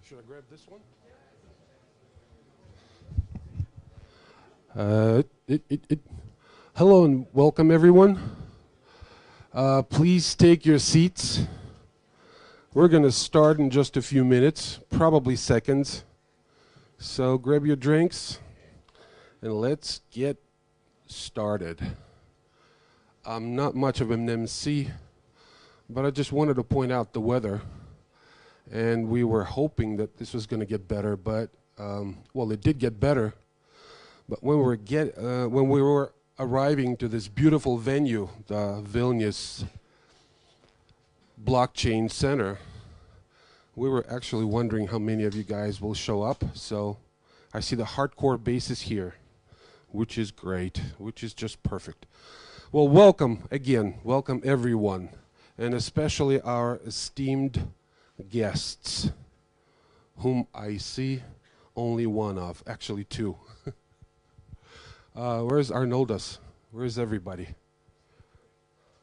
Should I grab this one? Hello and welcome, everyone. Please take your seats. We're going to start in just a few minutes, probably seconds. So grab your drinks and let's get started. I'm not much of an MC, but I just wanted to point out the weather. And we were hoping that this was going to get better, but well, it did get better. But when we were arriving to this beautiful venue, the Vilnius Blockchain Center, we were actually wondering how many of you guys will show up. So I see the hardcore bases here, which is great, which is just perfect. Well, welcome again, welcome everyone, and especially our esteemed guests, whom I see only one of, actually two. Where's Arnoldas? Where's everybody?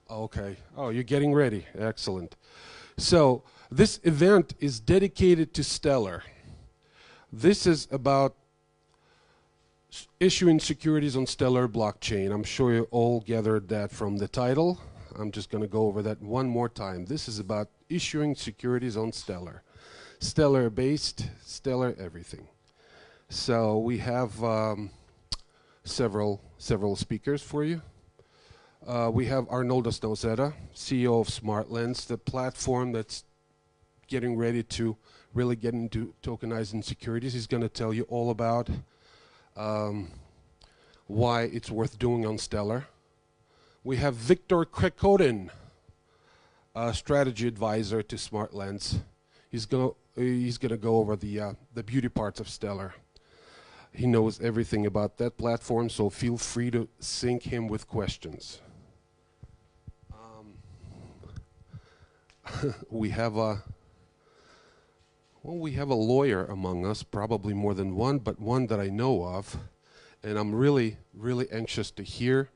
Okay. Oh, you're getting ready. Excellent. So this event is dedicated to Stellar. This is about issuing securities on Stellar blockchain. I'm sure you all gathered that from the title. I'm just going to go over that one more time. This is about issuing securities on Stellar. Stellar based, Stellar everything. So we have several speakers for you. We have Arnoldas Nausėda, CEO of Smartlands, the platform that's getting ready to really get into tokenizing securities. He's going to tell you all about why it's worth doing on Stellar. We have Victor Krekodin, a strategy advisor to Smartlands. He's gonna go over the beauty parts of Stellar. He knows everything about that platform, so feel free to sink him with questions. We have a lawyer among us, probably more than one, but one that I know of, and I'm really anxious to hear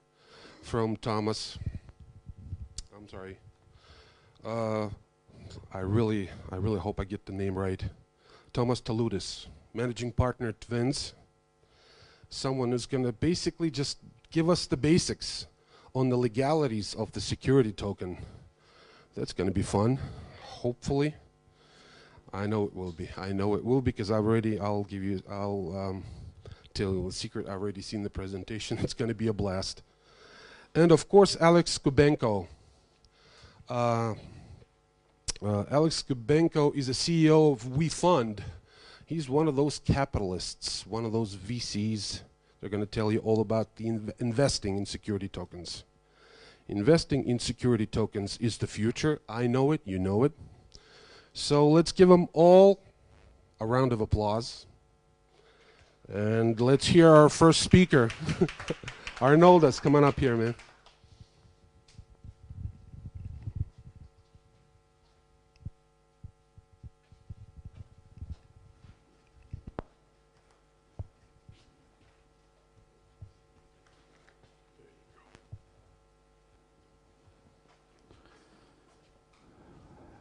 from Thomas. I'm sorry. I really hope I get the name right. Thomas Taludis, managing partner at Twins. Someone who's going to basically just give us the basics on the legalities of the security token. That's going to be fun, hopefully. I know it will be. I know it will because I'll tell you a secret. I've already seen the presentation. It's going to be a blast. And of course, Alex Kubenko. Alex Kubenko is the CEO of WeFund. He's one of those capitalists, one of those VCs. They're going to tell you all about the investing in security tokens. Investing in security tokens is the future. I know it, you know it. So let's give them all a round of applause. And let's hear our first speaker. Arnoldas, come on up here, man.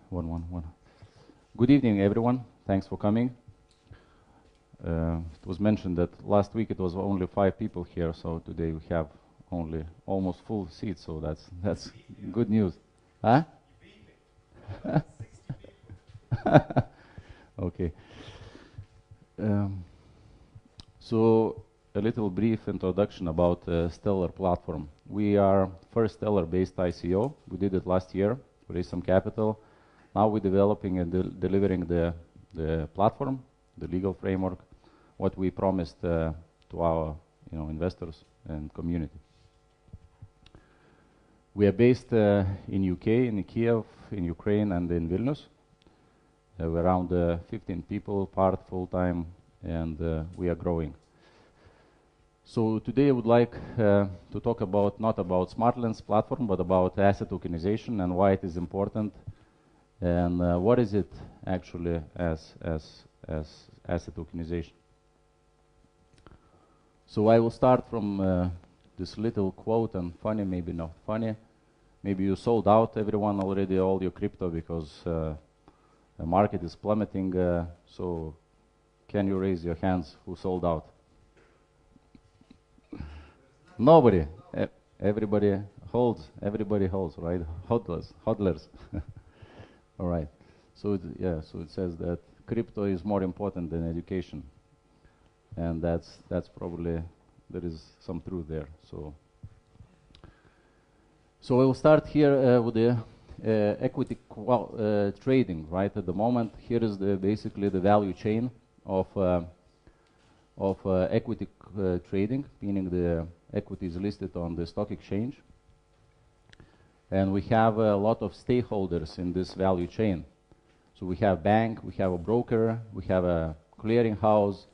One. Good evening, everyone. Thanks for coming. It was mentioned that last week it was only 5 people here, so today we have only almost full seats, so that's good news. Huh? Okay. So a little brief introduction about Stellar platform. We are first Stellar-based ICO. We did it last year, raised some capital. Now we're developing and delivering the platform, the legal framework, what we promised to our investors and community. We are based in UK, in Kiev, in Ukraine, and in Vilnius. We're around 15 people, part full-time, and we are growing. So today I would like to talk about not about Smartlands platform, but about asset tokenization and why it is important. And what is it actually as asset tokenization? So I will start from this little quote, and funny, maybe not funny. Maybe you sold out, everyone already, all your crypto because The market is plummeting, so can you raise your hands who sold out? Nobody. Everybody holds. Everybody holds, right? Hodlers. All right. So so it says that crypto is more important than education, and that's probably, there is some truth there. So I will start here with the equity trading. Right at the moment, here is basically the value chain of equity trading, meaning the equity is listed on the stock exchange, and we have a lot of stakeholders in this value chain. So we have bank, we have a broker, we have a clearing house,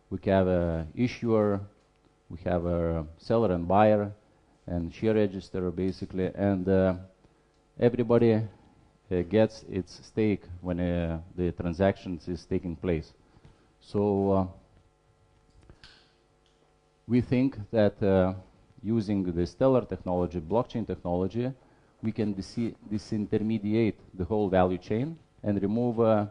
we have a issuer, we have a seller and buyer, and share register basically, and everybody gets its stake when the transactions is taking place. So we think that using the stellar technology, blockchain technology, we can disintermediate the whole value chain and remove,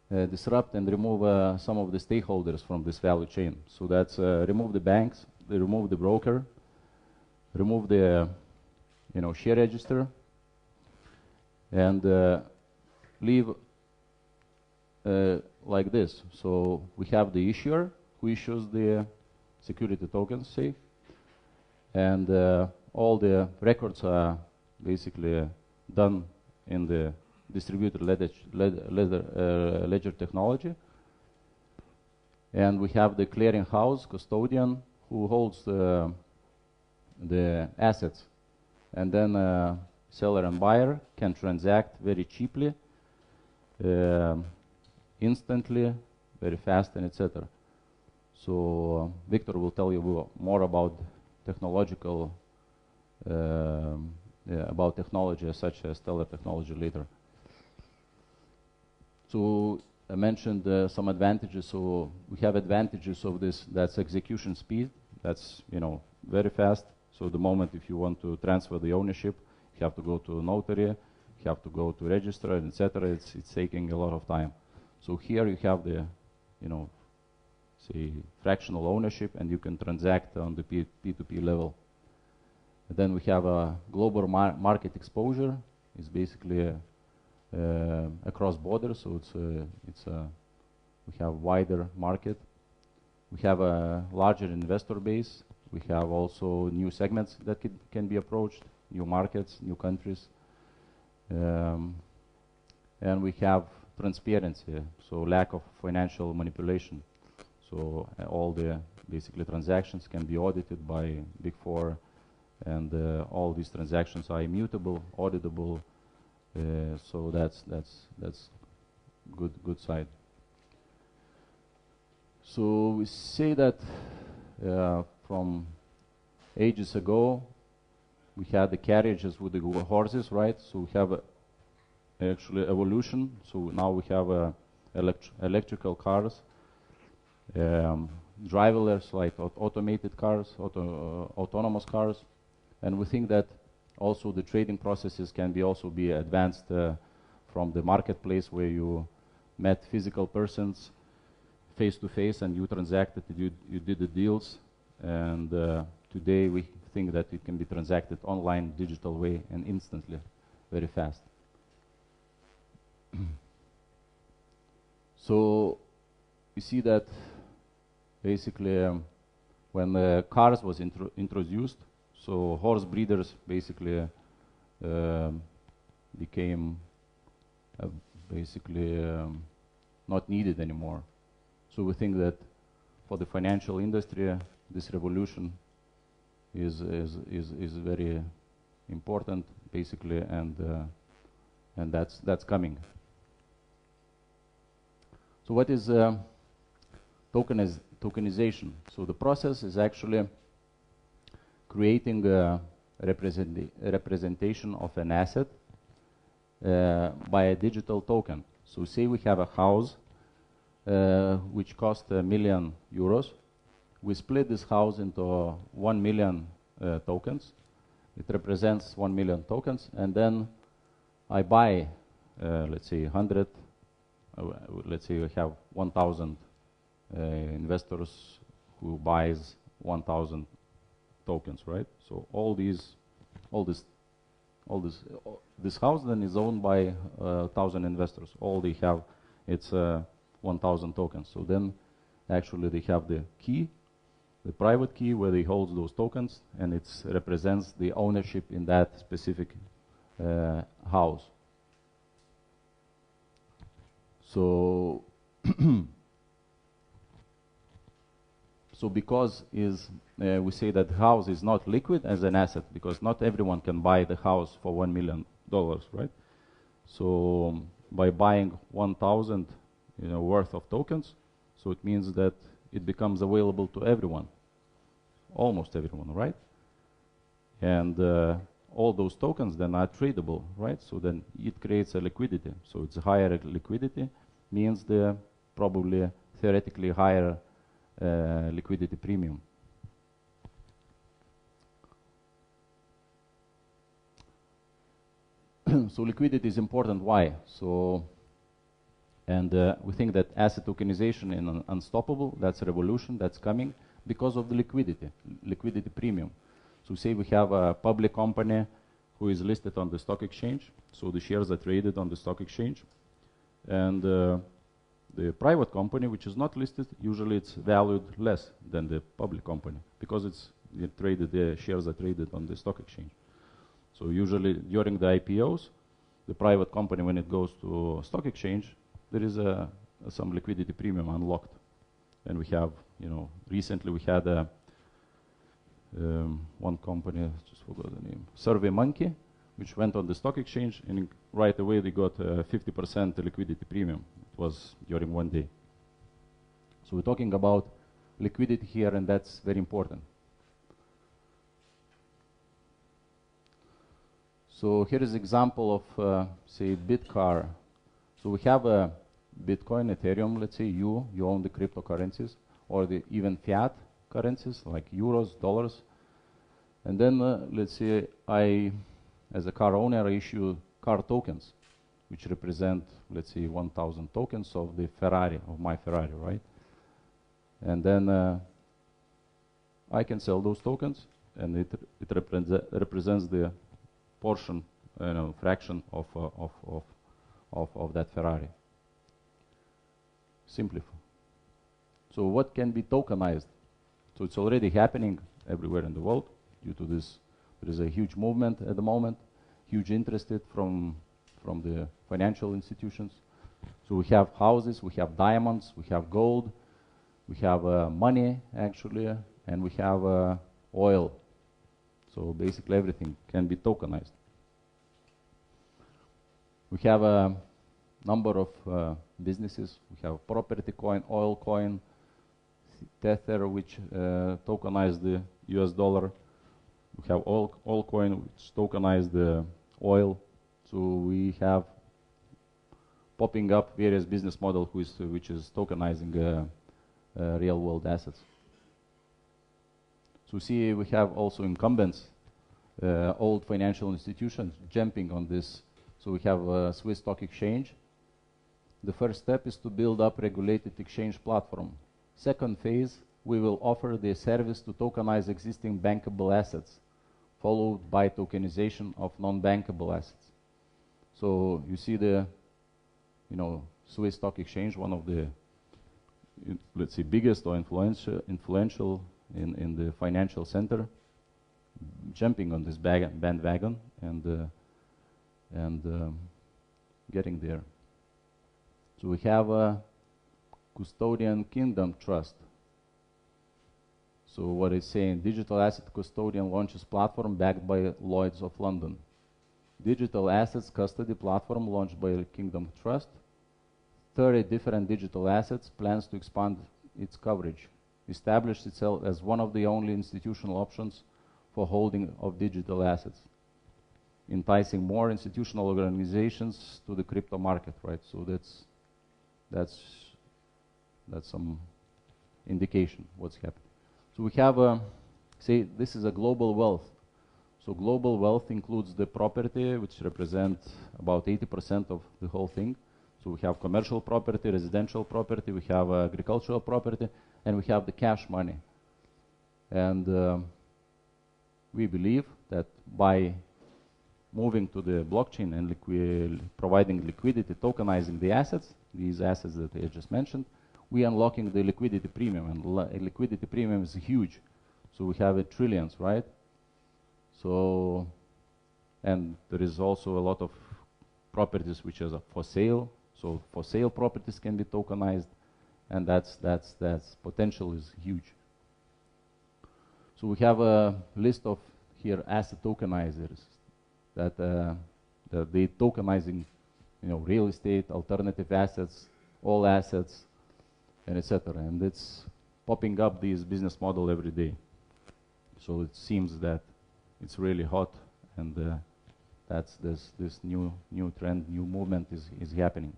disrupt and remove some of the stakeholders from this value chain. So that's remove the banks, remove the broker, remove the share register, and leave like this. So we have the issuer who issues the security tokens, say, and all the records are basically done in the distributed ledger technology. And we have the clearing house custodian who holds the assets, and then seller and buyer can transact very cheaply, instantly, very fast, and etc. So Victor will tell you more about technological, about technology such as stellar technology later. So I mentioned some advantages. So we have advantages of this. That's execution speed. That's very fast. So the moment if you want to transfer the ownership, you have to go to a notary, you have to go to register, etc. It's taking a lot of time. So here you have the say fractional ownership, and you can transact on the P2P level. And then we have a global market exposure. It's basically across borders, so we have wider market. We have a larger investor base. We have also new segments that can be approached, new markets, new countries, and we have transparency, so lack of financial manipulation. So all the basically transactions can be audited by Big Four, and all these transactions are immutable, auditable. So that's good side. So we say that from ages ago we had the carriages with the horses, right? So we have actually evolution. So now we have electrical cars, driverless, like automated cars, autonomous cars, and we think that also the trading processes can also be advanced from the marketplace where you met physical persons face to face and you transacted, you did the deals, and today we think that it can be transacted online, digital way, and instantly, very fast. So you see that basically when the cars was introduced, so horse breeders basically became basically not needed anymore. So we think that for the financial industry, this revolution is very important, basically, and that's coming. So what is tokenization? So the process is actually creating a representation of an asset by a digital token. So say we have a house which costs €1 million. We split this house into 1 million tokens. It represents 1 million tokens, and then I buy let's say 100, let's say we have 1,000 investors who buys 1,000 tokens, right? So this house then is owned by 1,000 investors. All they have, it's 1,000 tokens. So then actually they have the key, the private key where they hold those tokens, and it represents the ownership in that specific house. So so because we say that the house is not liquid as an asset, because not everyone can buy the house for $1 million, right? So by buying 1,000 worth of tokens, so it means that it becomes available to everyone, almost everyone, right? And all those tokens then are tradable, right? So then it creates a liquidity. So it's higher liquidity means the probably theoretically higher liquidity premium. So liquidity is important. Why? So, and we think that asset tokenization is unstoppable. That's a revolution that's coming because of the liquidity premium. So say we have a public company who is listed on the stock exchange. So the shares are traded on the stock exchange. And the private company, which is not listed, usually it's valued less than the public company because the shares are traded on the stock exchange. So usually during the IPOs, the private company, when it goes to stock exchange, there is some liquidity premium unlocked. And we have, recently we had one company, I just forgot the name, SurveyMonkey, which went on the stock exchange, and right away they got 50% liquidity premium. It was during one day. So we're talking about liquidity here, and that's very important. So here is an example of, say, Bitcar. So we have a Bitcoin, Ethereum, let's say you own the cryptocurrencies, or even fiat currencies like euros, dollars. And then let's say I, as a car owner, issue car tokens, which represent, let's say, 1,000 tokens of the Ferrari, of my Ferrari, right? And then I can sell those tokens, and it represents the portion, fraction of that Ferrari. Simplify. So what can be tokenized? So it's already happening everywhere in the world due to this. There is a huge movement at the moment, huge interest from the financial institutions. So we have houses, we have diamonds, we have gold, we have money actually, and we have oil. So basically everything can be tokenized. We have a number of businesses. We have property coin, oil coin, Tether, which tokenize the US dollar. We have oil coin, which tokenize the oil. So we have popping up various business model which is tokenizing real world assets. So see, we have also incumbents, old financial institutions jumping on this. So we have a Swiss stock exchange. The first step is to build up regulated exchange platform. Second phase, we will offer the service to tokenize existing bankable assets, followed by tokenization of non-bankable assets. So you see the, Swiss stock exchange, one of the, let's say, biggest or influential in the financial center, jumping on this bandwagon and getting there. So we have a custodian kingdom trust. So what it's saying, digital asset custodian launches platform backed by Lloyd's of London. Digital assets custody platform launched by Kingdom Trust. 30 different digital assets, plans to expand its coverage. Established itself as one of the only institutional options for holding of digital assets, enticing more institutional organizations to the crypto market, right? So that's some indication what's happening. So we have say this is a global wealth. So global wealth includes the property, which represents about 80% of the whole thing. So we have commercial property, residential property, we have agricultural property, and we have the cash money. And we believe that by moving to the blockchain and providing liquidity, tokenizing the assets, these assets that I just mentioned, we are unlocking the liquidity premium, and liquidity premium is huge. So we have trillions, right? So, and there is also a lot of properties which are for sale. So for sale properties can be tokenized, and that's potential is huge. So we have a list of here asset tokenizers that they tokenizing, real estate, alternative assets, all assets, and etc. And it's popping up this business model every day. So it seems that it's really hot, and that's this new trend, new movement is happening.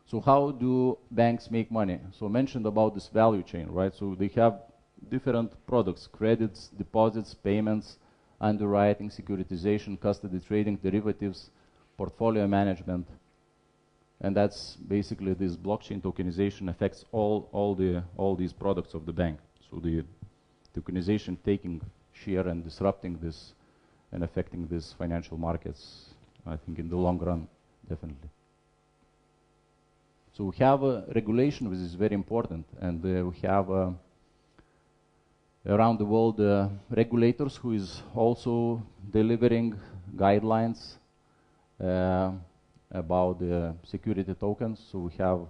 So how do banks make money? So mentioned about this value chain, right? So they have different products: credits, deposits, payments, underwriting, securitization, custody trading, derivatives, portfolio management. And that's basically this blockchain tokenization affects all these products of the bank. So the tokenization taking share and disrupting this and affecting these financial markets, I think in the long run, definitely. So we have a regulation which is very important, and we have around the world regulators who is also delivering guidelines about the security tokens. So we have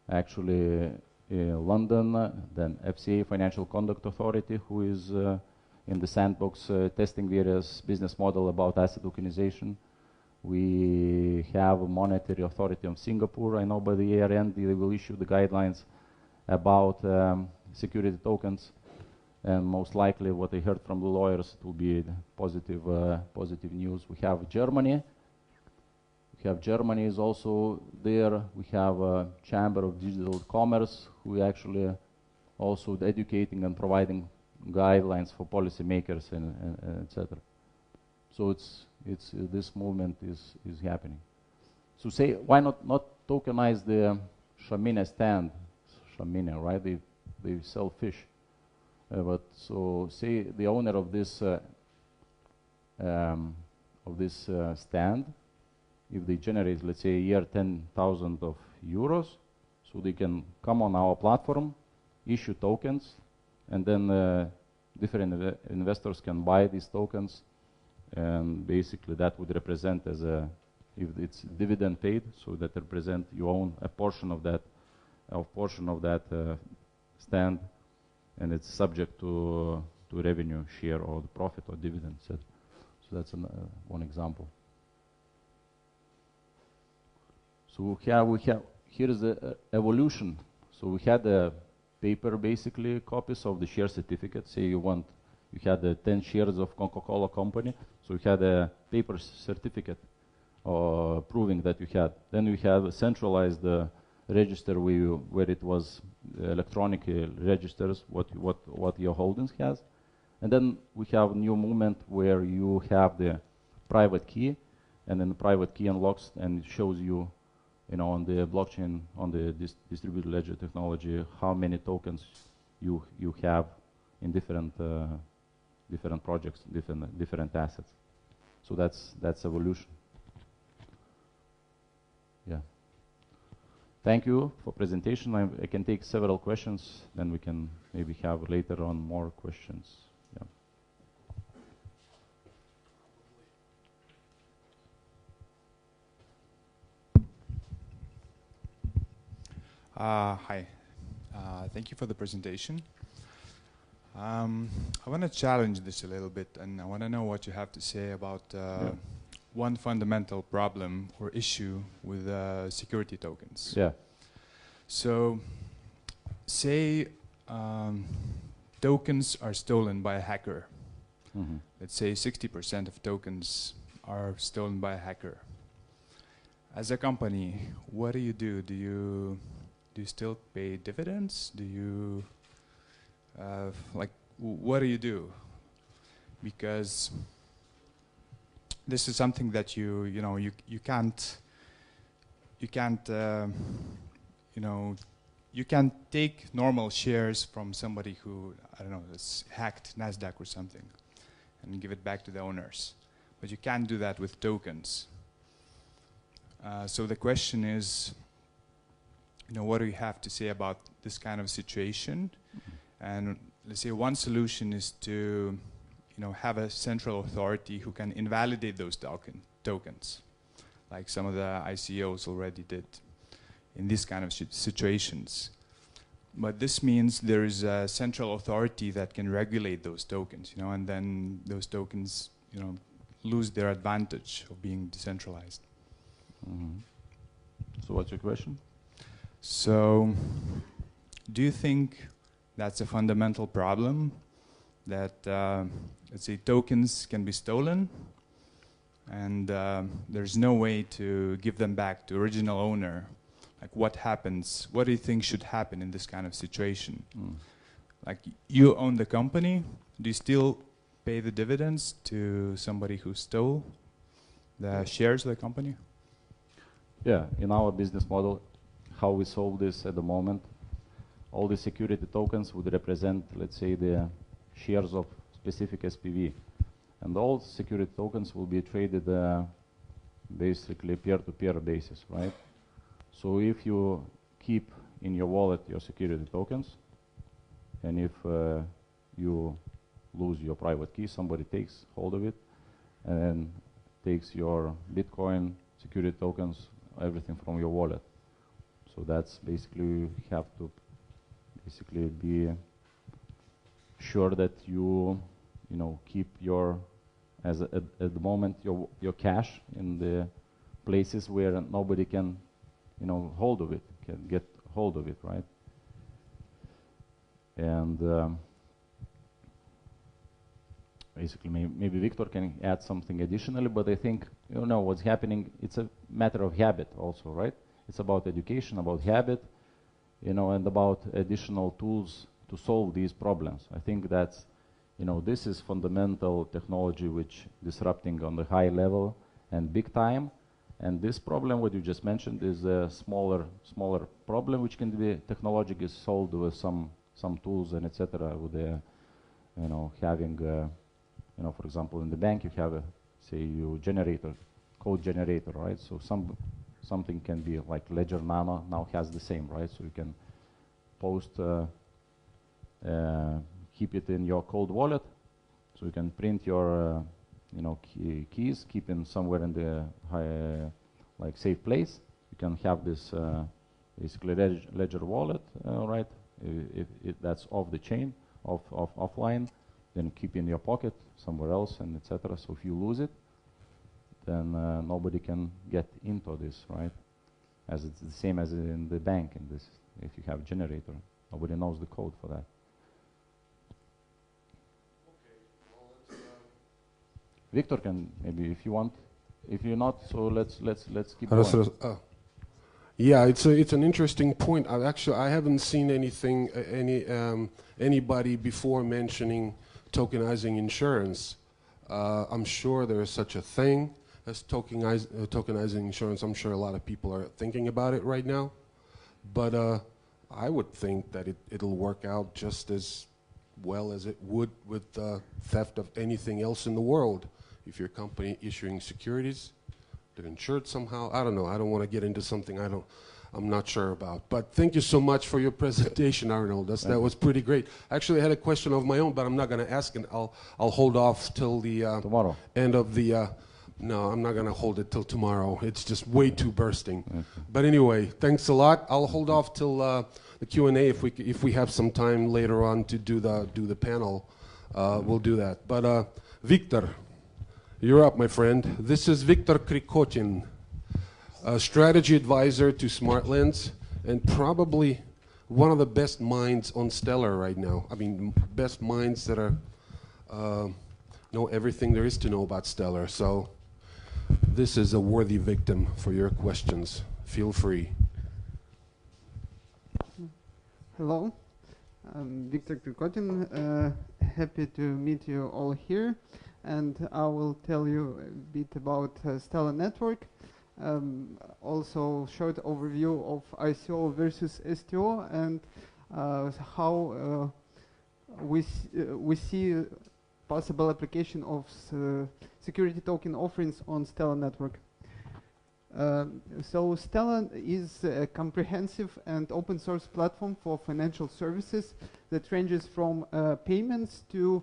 actually London, then FCA, Financial Conduct Authority, who is in the sandbox testing various business model about asset tokenization. We have a monetary authority of Singapore. I know by the year end they will issue the guidelines about security tokens, and most likely what I heard from the lawyers, it will be positive news. We have Germany. Germany is also there. We have a Chamber of Digital Commerce, who actually also educating and providing guidelines for policymakers and etc. So it's this movement is happening. So say, why not tokenize the Shamina stand? Shamina, right? They sell fish. But so say the owner of this stand, if they generate, let's say, a year 10,000 of euros, so they can come on our platform, issue tokens, and then different investors can buy these tokens, and basically that would represent as if it's dividend paid, so that represent you own a portion of that stand, and it's subject to revenue share or the profit or dividends. So that's one example. So here is the evolution. So we had a paper, basically copies of the share certificate. Say you had 10 shares of Coca-Cola company, so you had a paper certificate proving that you had. Then we have a centralized register where it was electronic registers what your holdings has, and then we have new movement where you have the private key, and then the private key unlocks and it shows you, on the blockchain, on the distributed ledger technology, how many tokens you have in different projects, different assets. So that's evolution. Yeah. Thank you for presentation. I can take several questions, then we can maybe have later on more questions. Yeah. Hi. Thank you for the presentation. I want to challenge this a little bit, and I want to know what you have to say about one fundamental problem or issue with security tokens. Yeah. So, say tokens are stolen by a hacker. Mm-hmm. Let's say 60% of tokens are stolen by a hacker. As a company, what do? Do you still pay dividends? Do you what do you do? because this is something that you can't you can't take normal shares from somebody who, I don't know, has hacked NASDAQ or something and give it back to the owners. But you can't do that with tokens. So the question is, what do you have to say about this kind of situation? And let's say one solution is to have a central authority who can invalidate those tokens, like some of the ICOs already did in these kind of situations. But this means there is a central authority that can regulate those tokens, and then those tokens, lose their advantage of being decentralized. Mm-hmm. So what's your question? So, do you think that's a fundamental problem, that, let's say, tokens can be stolen, and there's no way to give them back to original owner? Like, what happens? What do you think should happen in this kind of situation? Like, you own the company, do you still pay the dividends to somebody who stole the shares of the company? Yeah, in our business model, how we solve this at the moment, all the security tokens would represent, let's say, the shares of specific SPV. And all security tokens will be traded basically peer-to-peer basis, right? So if you keep in your wallet your security tokens, and if you lose your private key, somebody takes hold of it and takes your Bitcoin, security tokens, everything from your wallet. So that's basically, you have to basically be sure that you keep your, at the moment, your cash in the places where nobody can, hold of it, can get hold of it, right? And basically, maybe Victor can add something additionally, but I think, what's happening, it's a matter of habit also, right? It's about education, about habit, and about additional tools to solve these problems. I think that's, this is fundamental technology which disrupting on the high level and big time. And this problem, what you just mentioned, is a smaller problem which can be technologically solved with some tools and etc. With the, having, for example, in the bank you have a, say, code generator, right? So something can be like Ledger Nano now has the same, right? So you can post, keep it in your cold wallet, so you can print your, keys, keep in somewhere in the like safe place. You can have this basically Ledger wallet, right? If that's off the chain, offline, then keep in your pocket somewhere else, and etc. So if you lose it, then nobody can get into this, right? As it's the same as in the bank. In this, if you have generator, nobody knows the code for that. Victor can maybe, if you want. If you're not, so let's keep going. Yeah, it's an interesting point. I haven't seen anything, anybody before mentioning tokenizing insurance. I'm sure there is such a thing as tokenizing insurance. I'm sure a lot of people are thinking about it right now, but I would think that it'll work out just as well as it would with theft of anything else in the world. If your company issuing securities, they're insured somehow. I don't know. I don't want to get into something I'm not sure about. But thank you so much for your presentation, Arnold. That was pretty great. Actually, I had a question of my own, but I'm not going to ask it. I'll hold off till the tomorrow. End of the. No, I'm not going to hold it till tomorrow. It's just way too bursting. But anyway, thanks a lot. I'll hold off till the Q&A if we have some time later on to do the panel. We'll do that. But Victor. You're up, my friend. This is Victor Krikotin, a strategy advisor to Smartlands, and probably one of the best minds on Stellar right now. I mean, best minds that know everything there is to know about Stellar. So this is a worthy victim for your questions. Feel free. Hello. I'm Victor Krikotin. Happy to meet you all here, and I will tell you a bit about Stellar Network. Also, short overview of ICO versus STO and how we see possible application of security token offerings on Stellar Network. So Stellar is a comprehensive and open source platform for financial services that ranges from payments to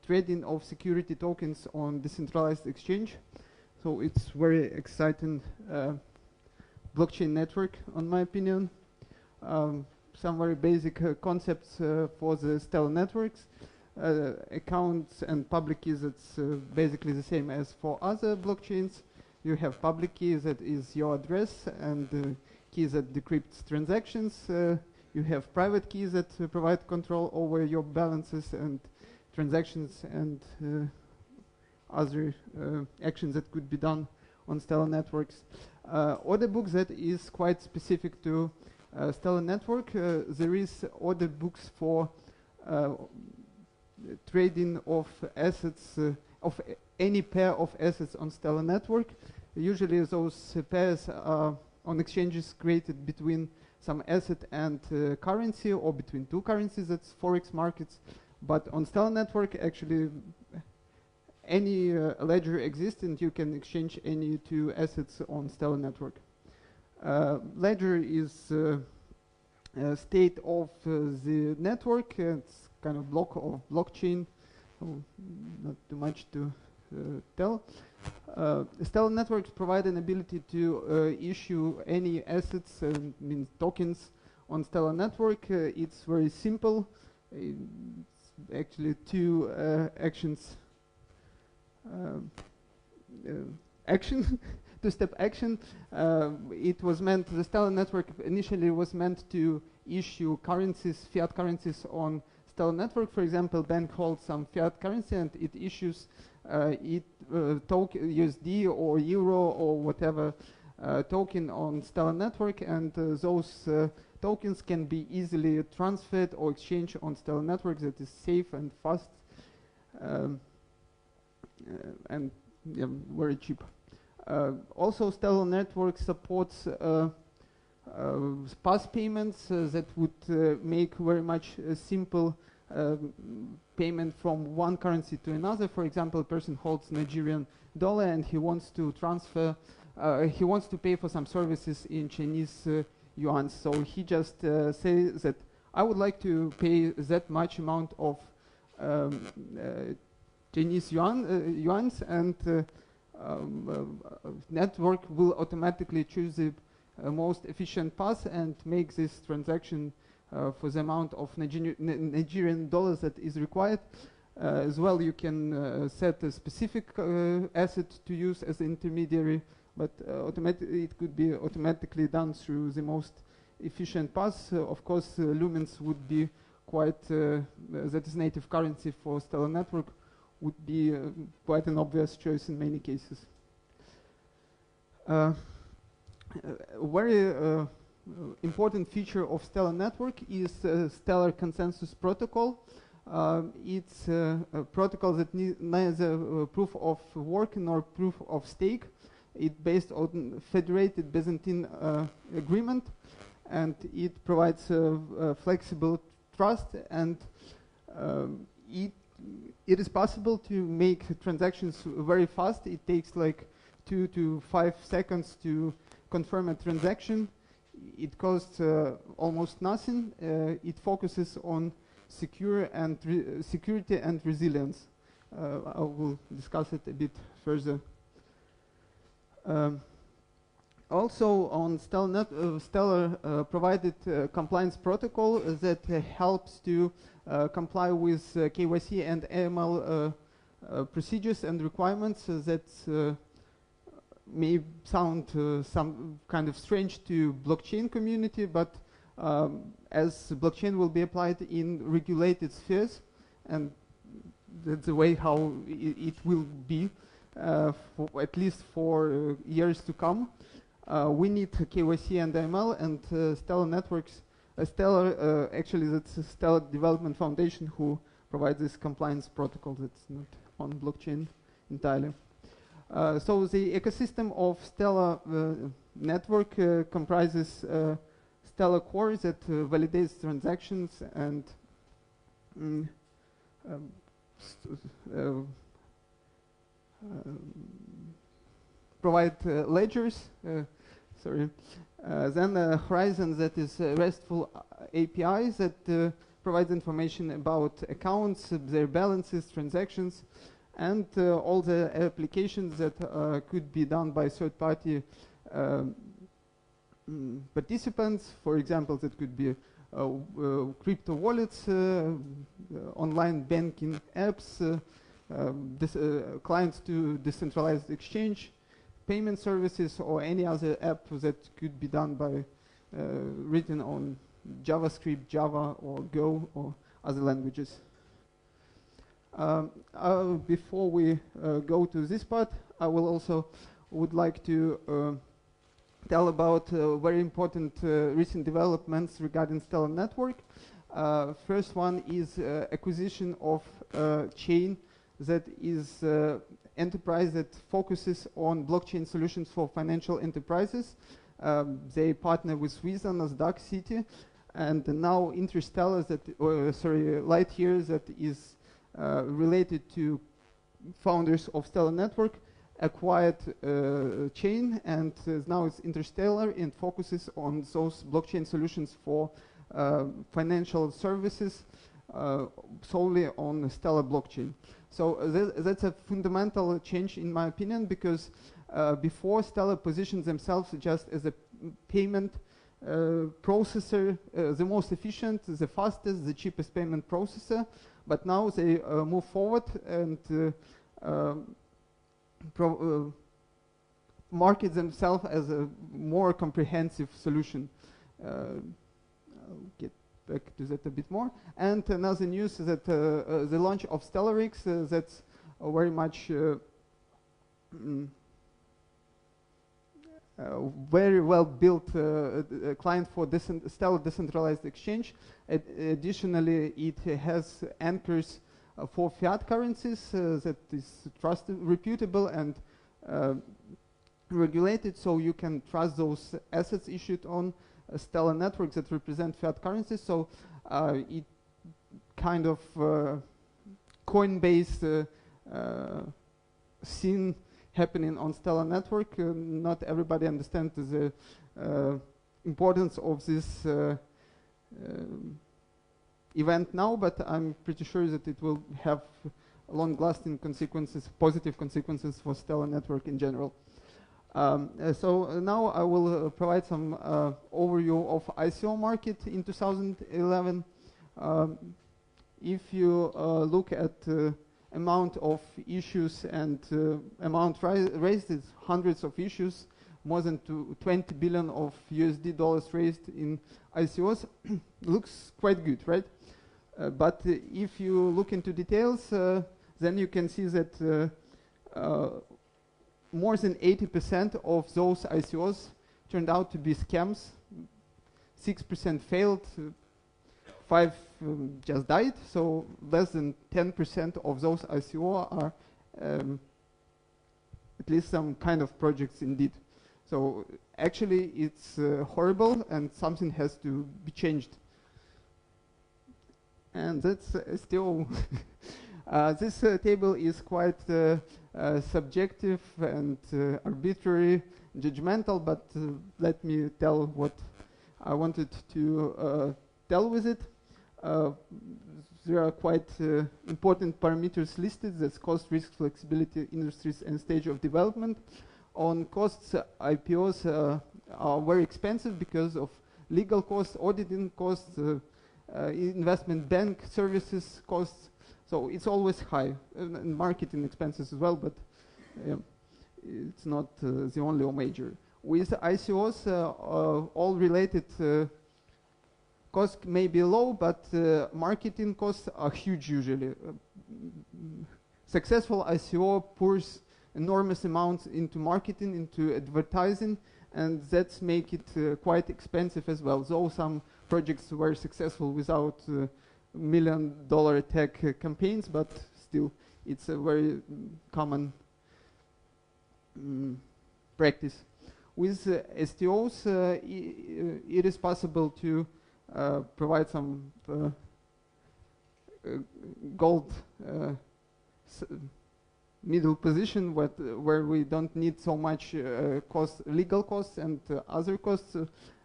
trading of security tokens on decentralized exchange. So it's very exciting blockchain network, in my opinion. Some very basic concepts for the Stellar networks. Accounts and public keys, it's basically the same as for other blockchains. You have public key that is your address and key that decrypts transactions. You have private keys that provide control over your balances and transactions and other actions that could be done on Stellar networks. Order book that is quite specific to Stellar network. There is order books for trading of assets, of any pair of assets on Stellar network. Usually those pairs are on exchanges created between some asset and currency, or between two currencies, that's forex markets. But on Stellar network, actually any ledger exists and you can exchange any two assets on Stellar network. Ledger is a state of the network. It's kind of block of blockchain, so not too much to tell. Stellar networks provide an ability to issue any assets, means tokens, on Stellar network. It's very simple. It's actually two actions. Two-step action. It was meant, the Stellar network initially was meant to issue currencies, fiat currencies on Stellar network. For example, bank holds some fiat currency and it issues token USD or euro or whatever token on Stellar network, and those tokens can be easily transferred or exchanged on Stellar network. That is safe and fast and very cheap. Also, Stellar network supports pass payments that would make very much simple payment from one currency to another. For example, a person holds Nigerian dollar and he wants to transfer, he wants to pay for some services in Chinese yuan. So he just says that I would like to pay that much amount of Chinese yuans, and network will automatically choose the most efficient path and make this transaction for the amount of Nigerian dollars that is required. As well, you can set a specific asset to use as an intermediary, but it could be automatically done through the most efficient path. Of course, Lumens would be quite, that is native currency for Stellar network, would be quite an obvious choice in many cases. Very important feature of Stellar network is Stellar consensus protocol. It's a protocol that needs neither proof of work nor proof of stake. It's based on federated Byzantine agreement, and it provides flexible trust, and it is possible to make transactions very fast. It takes like 2 to 5 seconds to confirm a transaction. It costs almost nothing. It focuses on security and resilience. I will discuss it a bit further. Also, on Stellar provided compliance protocol that helps to comply with KYC and AML procedures and requirements that may sound some kind of strange to blockchain community, but as blockchain will be applied in regulated spheres, and that's the way how it will be for at least for years to come. We need KYC and AML, and Stellar networks Stellar, actually that's a Stellar Development Foundation who provides this compliance protocol that's not on blockchain entirely. So the ecosystem of Stellar network comprises Stellar core that validates transactions and provide ledgers. Then Horizon, that is RESTful APIs that provides information about accounts, their balances, transactions, and all the applications that could be done by third-party participants. For example, that could be crypto wallets, online banking apps, clients to decentralized exchange, payment services, or any other app that could be done by written on JavaScript, Java, or Go, or other languages. Before we go to this part, I will also would like to tell about very important recent developments regarding Stellar Network. First one is acquisition of chain that is enterprise that focuses on blockchain solutions for financial enterprises. They partner with Visa, Nasdaq, Citi, and now Interstellar, Lightyear, that is related to founders of Stellar Network, acquired chain, and now it's Interstellar and focuses on those blockchain solutions for financial services solely on Stellar blockchain. So that's a fundamental change in my opinion, because before Stellar positioned themselves just as a payment processor, the most efficient, the fastest, the cheapest payment processor, but now they move forward and market themselves as a more comprehensive solution. I'll get back to that a bit more. And another news is that the launch of StellarX, that's very much very well built client for Stellar decentralized exchange. Additionally, it has anchors for fiat currencies that is trusted, reputable, and regulated, so you can trust those assets issued on Stellar networks that represent fiat currencies. So it kind of Coinbase scene happening on Stellar network. Not everybody understands the importance of this event now, but I'm pretty sure that it will have long-lasting consequences, positive consequences for Stellar network in general. So now I will provide some overview of ICO market in 2011. If you look at amount of issues and amount raised, it's hundreds of issues, more than 20 billion of USD dollars raised in ICOs. Looks quite good, right? But if you look into details, then you can see that more than 80% of those ICOs turned out to be scams. 6% failed, 5 just died, so less than 10% of those ICO are at least some kind of projects indeed. So actually it's horrible, and something has to be changed. And that's still this table is quite subjective and arbitrary, judgmental, but let me tell what I wanted to tell with it. There are quite important parameters listed. That's cost, risk, flexibility, industries, and stage of development. On costs, IPOs are very expensive because of legal costs, auditing costs, investment bank services costs. So it's always high, and marketing expenses as well, but it's not the only or major. With ICOs, all related costs may be low, but marketing costs are huge usually. Successful ICO pours enormous amounts into marketing, into advertising, and that's make it quite expensive as well. Though some projects were successful without million-dollar tech campaigns, but still it's a very common practice. With STOs, it is possible to provide some gold middle position where we don't need so much legal costs and other costs,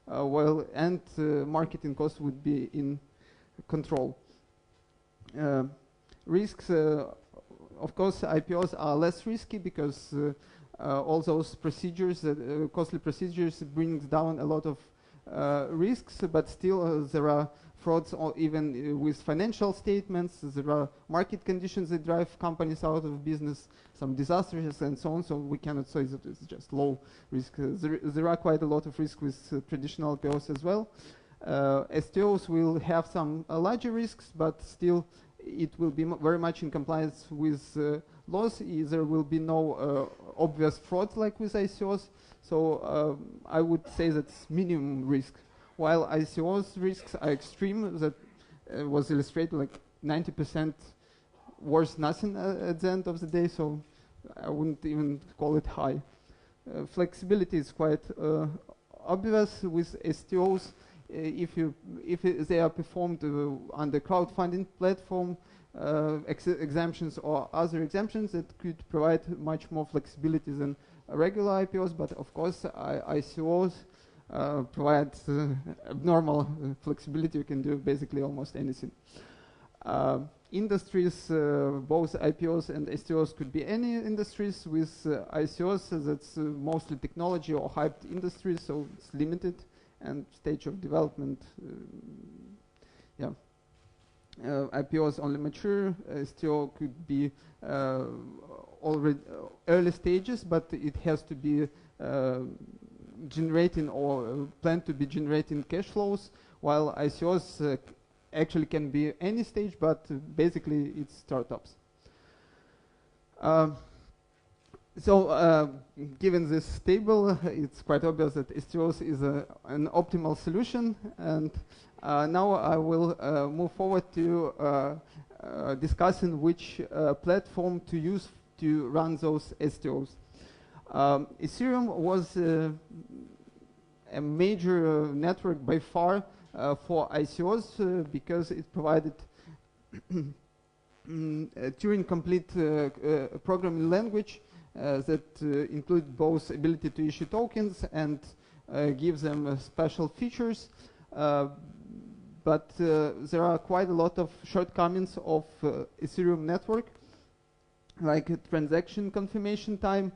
and marketing costs would be in control. Risks, of course, IPOs are less risky because all those procedures, costly procedures, brings down a lot of risks, but still there are frauds, or even with financial statements. There are market conditions that drive companies out of business, some disasters and so on, so we cannot say that it's just low risk. There are quite a lot of risk with traditional IPOs as well. STOs will have some larger risks, but still it will be very much in compliance with laws. There will be no obvious frauds like with ICOs, so I would say that's minimum risk. While ICOs risks are extreme, that was illustrated, like 90% worth nothing at the end of the day, so I wouldn't even call it high. Flexibility is quite obvious with STOs. If they are performed on the crowdfunding platform, exemptions or other exemptions that could provide much more flexibility than regular IPOs, but of course ICOs provide abnormal flexibility. You can do basically almost anything. Industries, both IPOs and STOs could be any industries. With ICOs, that's mostly technology or hyped industries, so it's limited and stage of development. IPOs only mature. STO could be already early stages, but it has to be generating or planned to be generating cash flows, while ICOs actually can be any stage, but basically it's startups. Given this table, it's quite obvious that STOs is an optimal solution, and now I will move forward to discussing which platform to use to run those STOs. Ethereum was a major network by far for ICOs because it provided a Turing-complete programming language that include both ability to issue tokens and give them special features. But there are quite a lot of shortcomings of Ethereum network, like transaction confirmation time,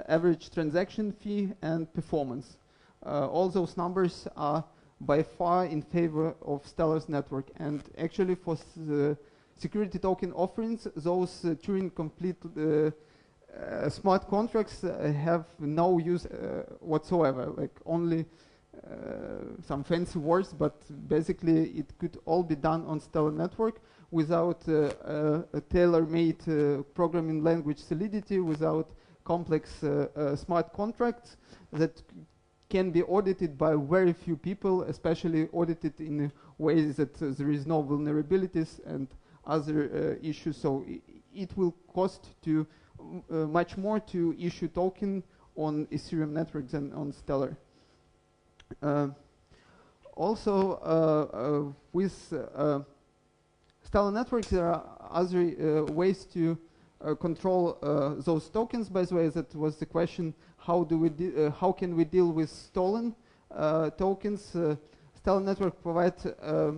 average transaction fee, and performance. All those numbers are by far in favor of Stellar's network, and actually for the security token offerings, those Turing-complete smart contracts have no use whatsoever, like only some fancy words, but basically it could all be done on Stellar network without a tailor-made programming language solidity, without complex smart contracts that can be audited by very few people, especially audited in ways that there is no vulnerabilities and other issues. So it will cost to much more to issue token on Ethereum network than on Stellar. Also, with Stellar networks, there are other ways to control those tokens. By the way, that was the question: how how can we deal with stolen tokens? Stellar network provides a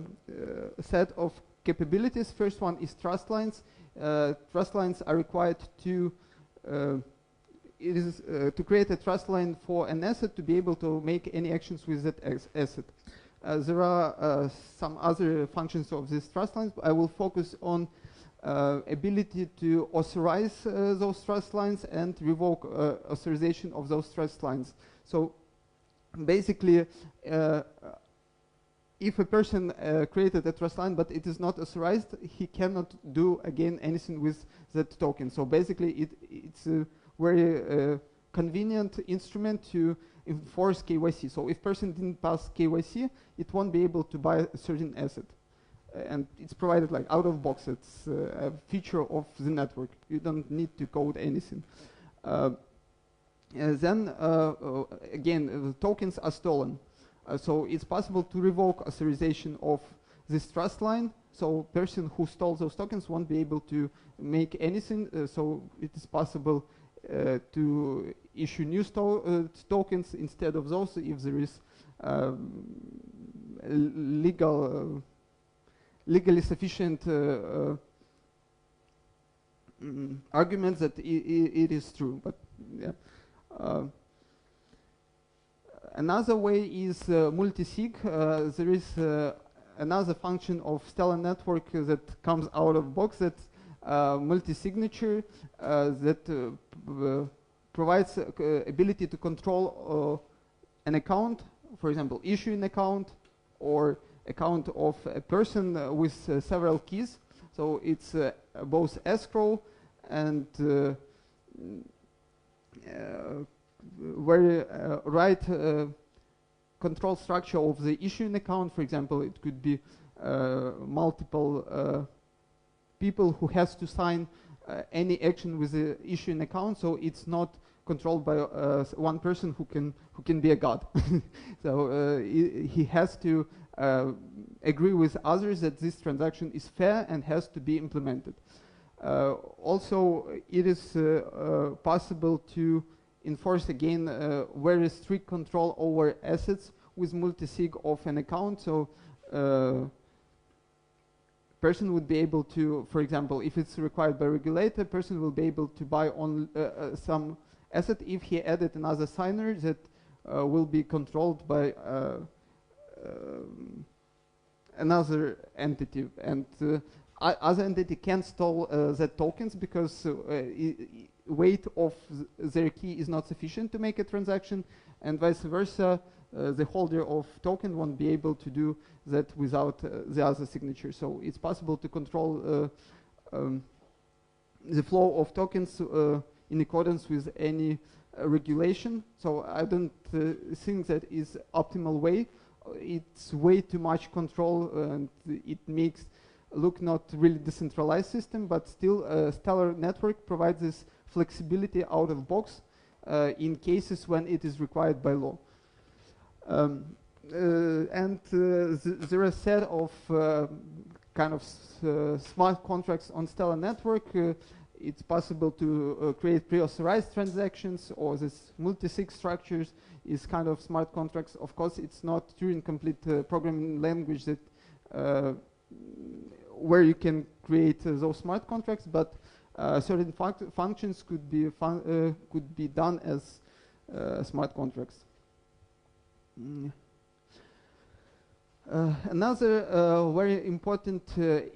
set of capabilities. First one is trust lines. Trust lines are required to to create a trust line for an asset to be able to make any actions with that asset. There are some other functions of these trust lines. I will focus on ability to authorize those trust lines and revoke authorization of those trust lines. So basically, if a person created a trust line but it is not authorized, he cannot do again anything with that token. So basically it's a very convenient instrument to enforce KYC. So if person didn't pass KYC, it won't be able to buy a certain asset. And it's provided like out of box. It's a feature of the network. You don't need to code anything. Then again, tokens are stolen. So it's possible to revoke authorization of this trust line. So person who stole those tokens won't be able to make anything. So it is possible to issue new tokens instead of those if there is legally sufficient arguments that it is true. But yeah. Another way is multi-sig. There is another function of Stellar network that comes out of box, that's multi-signature that provides ability to control an account, for example, issue an account or account of a person with several keys. So it's both escrow and very right control structure of the issuing account. For example, it could be multiple people who has to sign any action with the issuing account, so it's not controlled by one person who can be a god. So he has to agree with others that this transaction is fair and has to be implemented. Also, it is possible to enforce again very strict control over assets with multi-sig of an account. So person would be able to, for example, if it's required by regulator, person will be able to buy on some asset if he added another signer that will be controlled by another entity, and other entity can't store the tokens because weight of their key is not sufficient to make a transaction, and vice versa. The holder of token won't be able to do that without the other signature. So it's possible to control the flow of tokens in accordance with any regulation. So I don't think that is optimal way. It's way too much control, and it makes look not really decentralized system, but still Stellar network provides this flexibility out of box in cases when it is required by law. And there are a set of kind of smart contracts on Stellar network. It's possible to create pre-authorized transactions, or this multi-sig structures is kind of smart contracts. Of course, it's not Turing-complete programming language that where you can create those smart contracts, but certain functions could be done as smart contracts. Another very important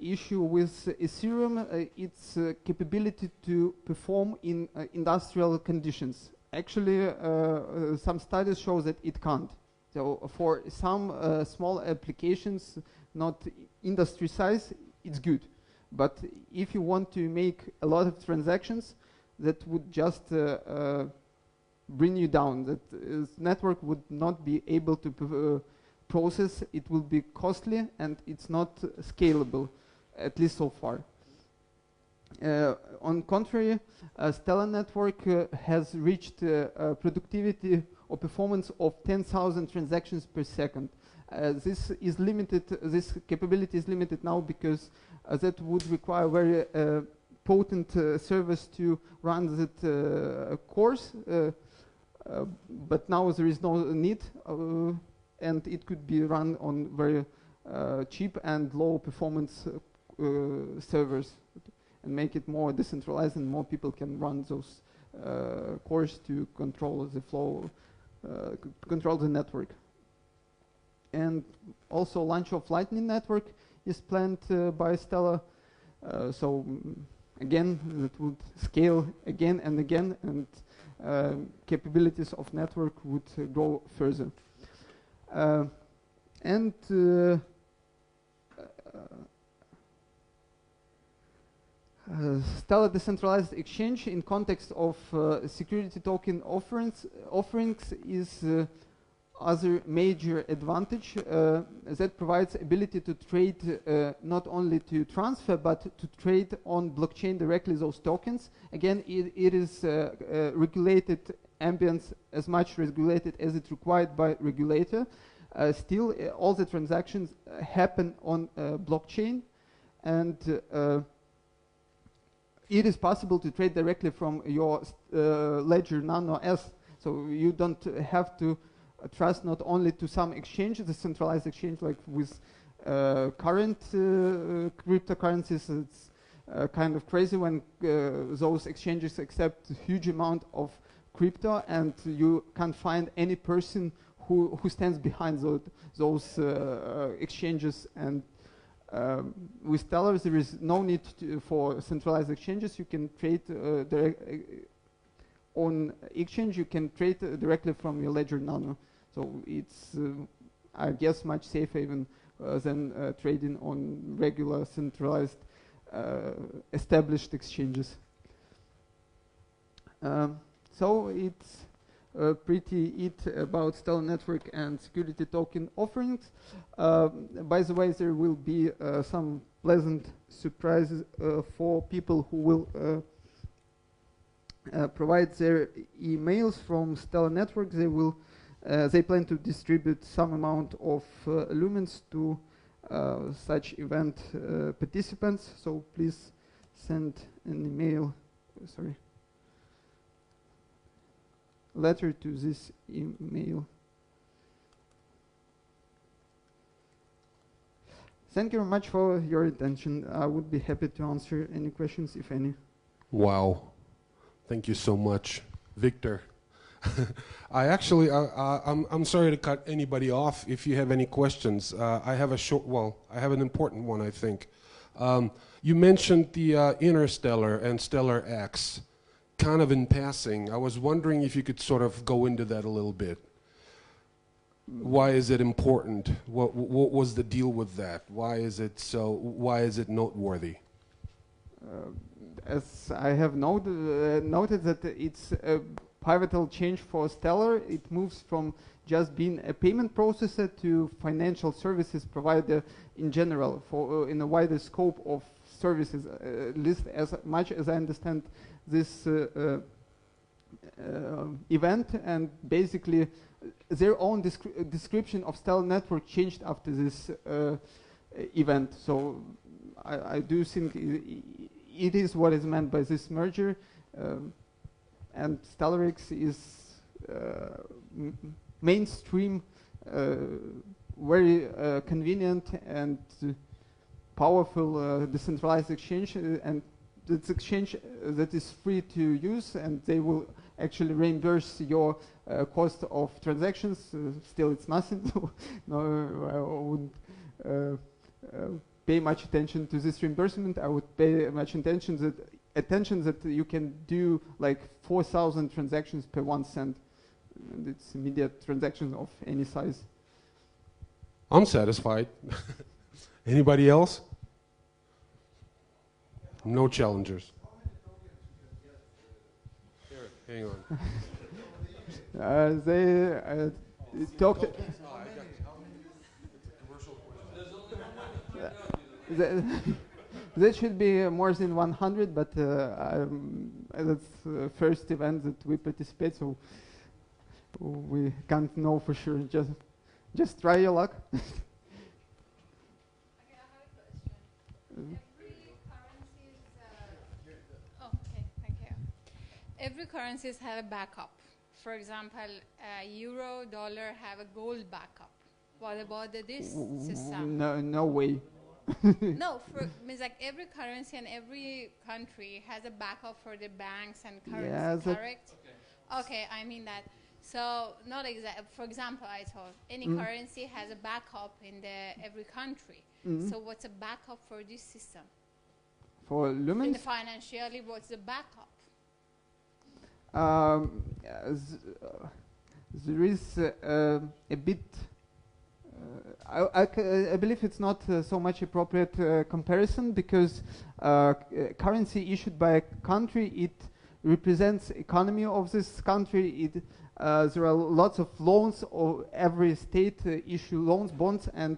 issue with Ethereum, its capability to perform in industrial conditions. Actually, some studies show that it can't. So for some small applications, not industry size, it's good. But if you want to make a lot of transactions, that would just bring you down. That network would not be able to process. It will be costly, and it's not scalable, at least so far. On contrary, Stellar network has reached productivity or performance of 10,000 transactions per second. This is limited. This capability is limited now because that would require very potent servers to run that course. But now there is no need, and it could be run on very cheap and low performance servers, and make it more decentralized, and more people can run those cores to control the flow, control the network. And also launch of Lightning Network is planned by Stellar. So again, that would scale again and again, and capabilities of network would go further. And Stellar decentralized exchange in context of security token offerings is other major advantage that provides ability to trade not only to transfer but to trade on blockchain directly those tokens. Again, it is regulated ambience, as much regulated as it required by regulator. Still, all the transactions happen on blockchain, and it is possible to trade directly from your ledger Nano S. So you don't have to trust not only to some exchange, the centralized exchange, like with current cryptocurrencies. It's kind of crazy when those exchanges accept a huge amount of crypto, and you can't find any person who stands behind those exchanges. And with Stellar, there is no need for centralized exchanges. You can trade on exchange. You can trade directly from your ledger Nano. So it's, I guess, much safer even than trading on regular centralized established exchanges. So it's pretty it about Stellar Network and security token offerings. By the way, there will be some pleasant surprises for people who will provide their emails from Stellar Network. They plan to distribute some amount of lumens to such event participants. So please send an email. Letter to this email. Thank you very much for your attention. I would be happy to answer any questions, if any. Wow. Thank you so much, Victor. I'm sorry to cut anybody off. If you have any questions, I have an important one, I think. You mentioned the Interstellar and Stellar X. Kind of in passing, I was wondering if you could sort of go into that a little bit. Why is it important? What was the deal with that? Why is it noteworthy? As I have noted that it's a pivotal change for Stellar. It moves from just being a payment processor to financial services provider in general, for in a wider scope of services. At least as much as I understand this event, and basically their own description of Stellar Network changed after this event. So I do think it is what is meant by this merger, and StellarX is mainstream, very convenient and powerful decentralized exchange, and it's exchange that is free to use, and they will actually reimburse your cost of transactions. Still, it's nothing. So no, I wouldn't pay much attention to this reimbursement. I would pay much attention that you can do like 4,000 transactions per 1 cent, and it's immediate transactions of any size. I'm satisfied. Anybody else? No challengers. Here, hang on. They talked. There should be more than 100, but that's the first event that we participate, so we can't know for sure. Just try your luck. Okay, I have a question. Okay, thank you. Every currencies have a backup. For example, euro, dollar have a gold backup. What about this system? No way. No, means like every currency and every country has a backup for the banks and currency, correct? Okay, I mean that. So not exact. For example, I thought any currency has a backup in every country. So what's a backup for this system? For lumens? In the financially, what's the backup? There is a bit. I believe it's not so much appropriate comparison, because currency issued by a country, it represents economy of this country. It there are lots of loans, or every state issue loans, bonds, and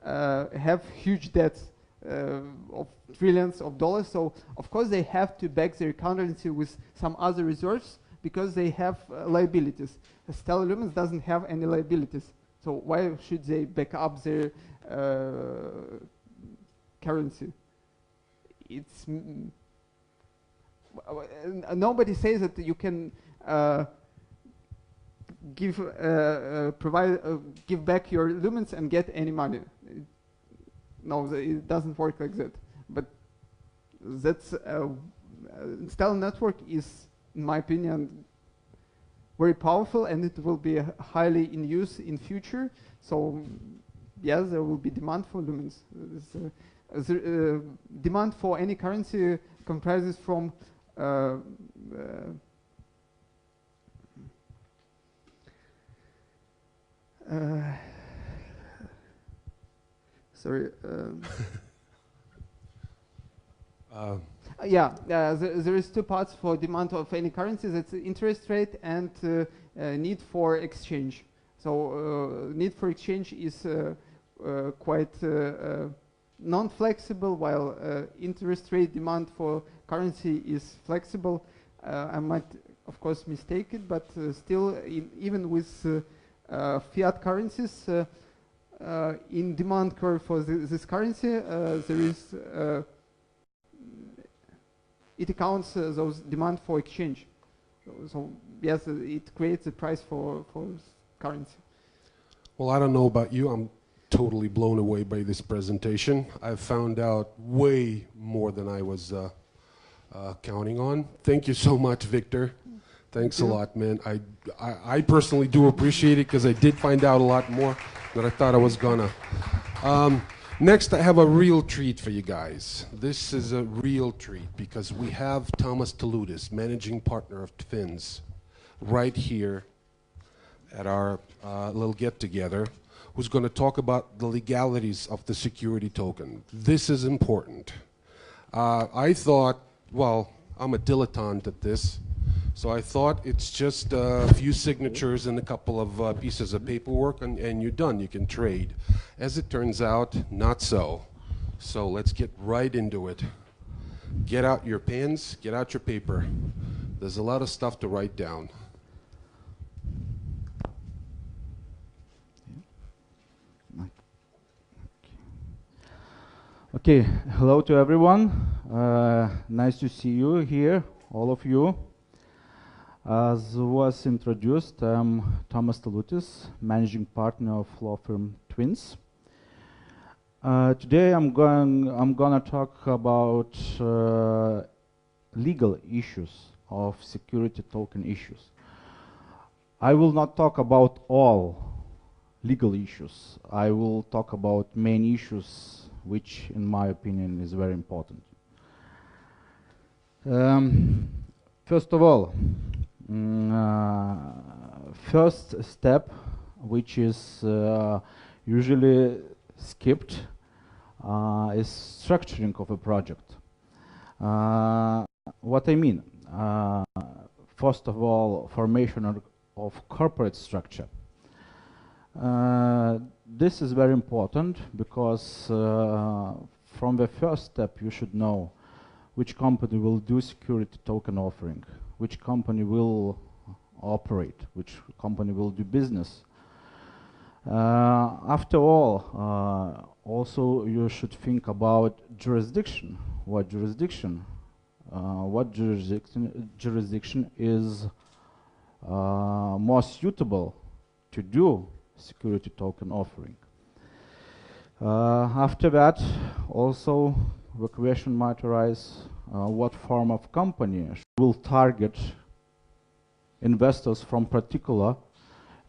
have huge debts of trillions of dollars. So of course they have to back their currency with some other reserves, because they have liabilities. Stellar Lumens doesn't have any liabilities. So why should they back up their currency? It's nobody says that you can give back your lumens and get any money. No, it doesn't work like that. But that's Stellar network is, in my opinion, very powerful, and it will be highly in use in future. So yes, there will be demand for lumens. Demand for any currency comprises from sorry. There is two parts for demand of any currency. That's interest rate and need for exchange. So need for exchange is quite non-flexible, while interest rate demand for currency is flexible. I might, of course, mistake it, but still, even with fiat currencies, in demand curve for this currency, there is it accounts those demand for exchange. So yes, it creates a price for currency. Well, I don't know about you. I'm totally blown away by this presentation. I've found out way more than I was counting on. Thank you so much, Victor. Thanks a lot, man. I personally do appreciate it, because I did find out a lot more than I thought I was gonna. Next, I have a real treat for you guys. This is a real treat, because we have Thomas Taludis, managing partner of Twins, right here at our little get-together, who's going to talk about the legalities of the security token. This is important. I thought, well, I'm a dilettante at this, so I thought it's just a few signatures and a couple of pieces of paperwork, and you're done. You can trade. As it turns out, not so. So let's get right into it. Get out your pens, get out your paper. There's a lot of stuff to write down. Okay, hello to everyone. Nice to see you here, all of you. As was introduced, I'm Thomas Taludis, managing partner of law firm Twins. Today I'm gonna talk about legal issues of security token issues. I will not talk about all legal issues. I will talk about main issues, which in my opinion is very important. First of all, first step, which is usually skipped, is structuring of a project. What I mean, first of all, formation of corporate structure. This is very important, because from the first step you should know which company will do security token offering, which company will operate, which company will do business. After all, also you should think about jurisdiction. What jurisdiction is more suitable to do security token offering. After that, also the question might arise, what form of company will target investors from particular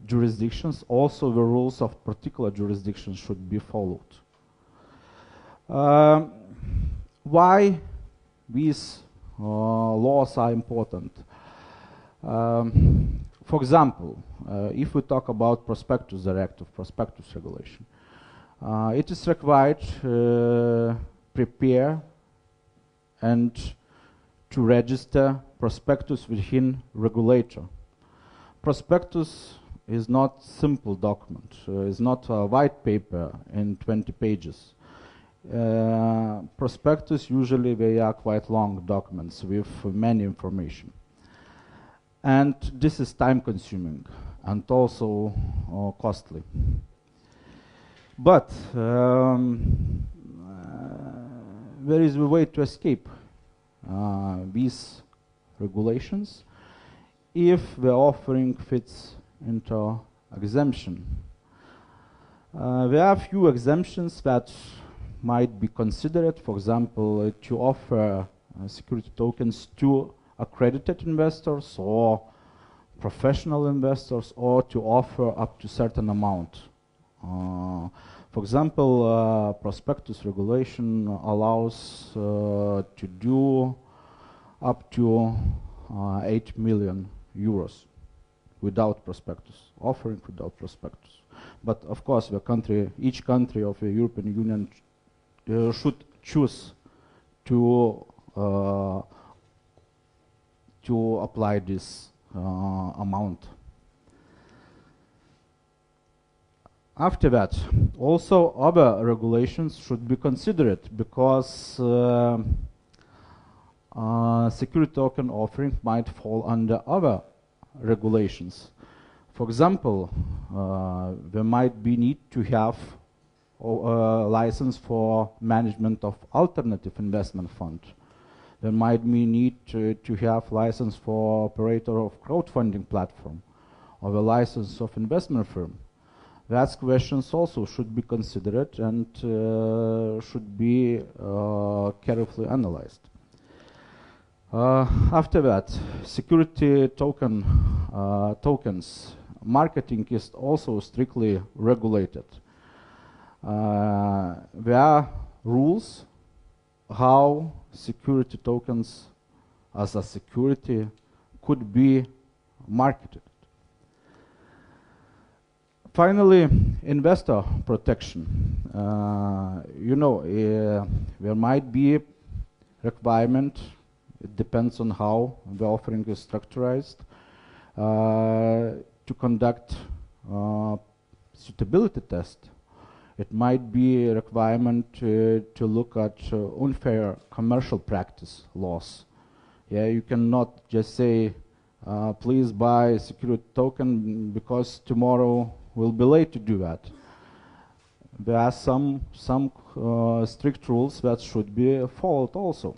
jurisdictions. Also, the rules of particular jurisdictions should be followed. Why these laws are important? For example, if we talk about prospectus directive, prospectus regulation, It is required prepare and to register prospectus within regulator. Prospectus is not simple document. It's not a white paper in 20 pages. Prospectus usually they are quite long documents with many information. And this is time consuming and also costly. But there is a way to escape these regulations if the offering fits into exemption. There are few exemptions that might be considered, for example, to offer security tokens to accredited investors or professional investors, or to offer up to certain amount. For example, prospectus regulation allows to do up to 8 million euros without prospectus, offering without prospectus. But of course, each country of the European Union should choose to apply this amount. After that, also other regulations should be considered, because security token offering might fall under other regulations. For example, there might be need to have a license for management of alternative investment fund. There might be need to have license for operator of crowdfunding platform, or the license of investment firm. Those questions also should be considered and should be carefully analyzed. After that, security tokens marketing is also strictly regulated. There are rules how security tokens as a security could be marketed. Finally, investor protection. There might be requirement, it depends on how the offering is structured, to conduct suitability test. It might be a requirement to look at unfair commercial practice laws. Yeah, you cannot just say, please buy a security token because tomorrow we'll be late to do that. There are some strict rules that should be followed also.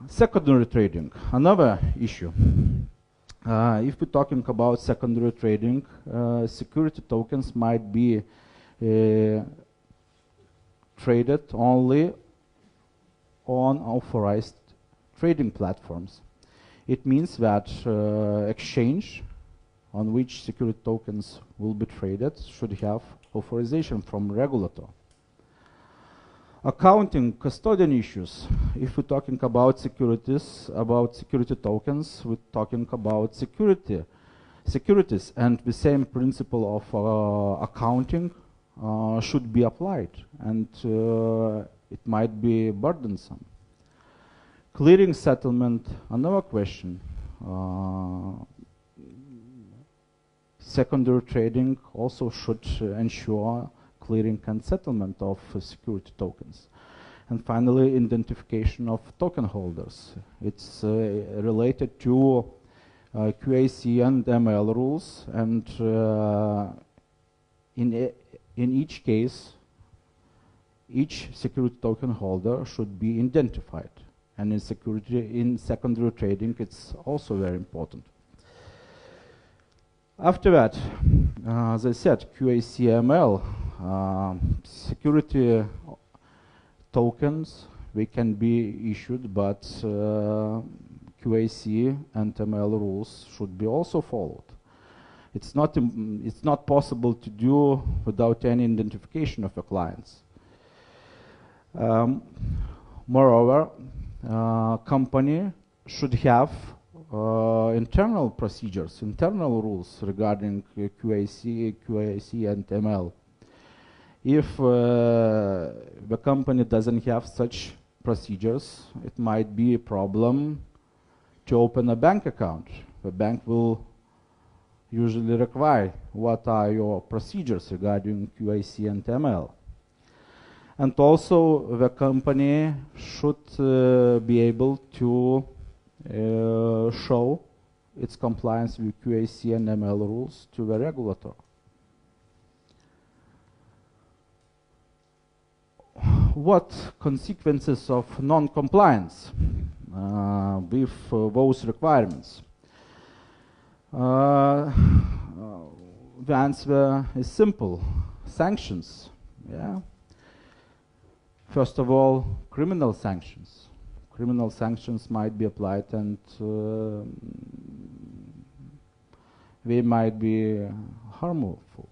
Secondary trading, another issue. If we're talking about secondary trading, security tokens might be traded only on authorized trading platforms. It means that exchange on which security tokens will be traded should have authorization from regulator. Accounting, custodian issues. If we're talking about securities, about security tokens, we're talking about securities, and the same principle of accounting should be applied, and it might be burdensome. Clearing settlement, another question. Secondary trading also should ensure clearing and settlement of security tokens. And finally, identification of token holders. It's related to QAC and ML rules, and in each case, each security token holder should be identified. And in secondary trading, it's also very important. After that, as I said, QACML, security tokens, they can be issued, but QAC and ML rules should be also followed. It's not possible to do without any identification of the clients. Moreover, company should have internal procedures, internal rules regarding QAC and ML. If the company doesn't have such procedures, it might be a problem to open a bank account. The bank will usually require what are your procedures regarding QAC and ML. And also the company should be able to show its compliance with QAC and ML rules to the regulator. What consequences of non-compliance with those requirements? The answer is simple: sanctions. Yeah. First of all, criminal sanctions. Criminal sanctions might be applied, and they might be harmful.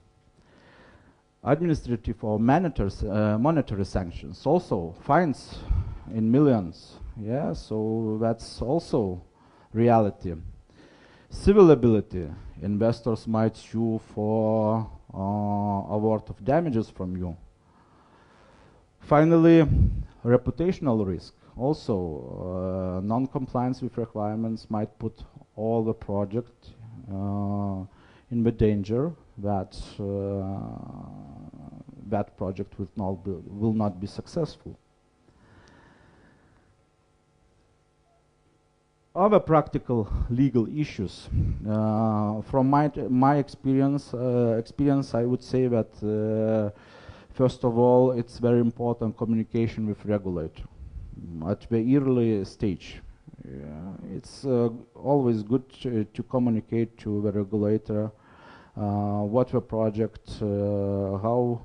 Administrative or monetary sanctions, also fines in millions. Yeah, so that's also reality. Civil liability, investors might sue for award of damages from you. Finally, reputational risk. Also, non-compliance with requirements might put all the project in the danger that that project will not be successful. Other practical legal issues. From my experience, I would say that first of all, it's very important communication with regulator at the early stage. It's always good to communicate to the regulator what the project, how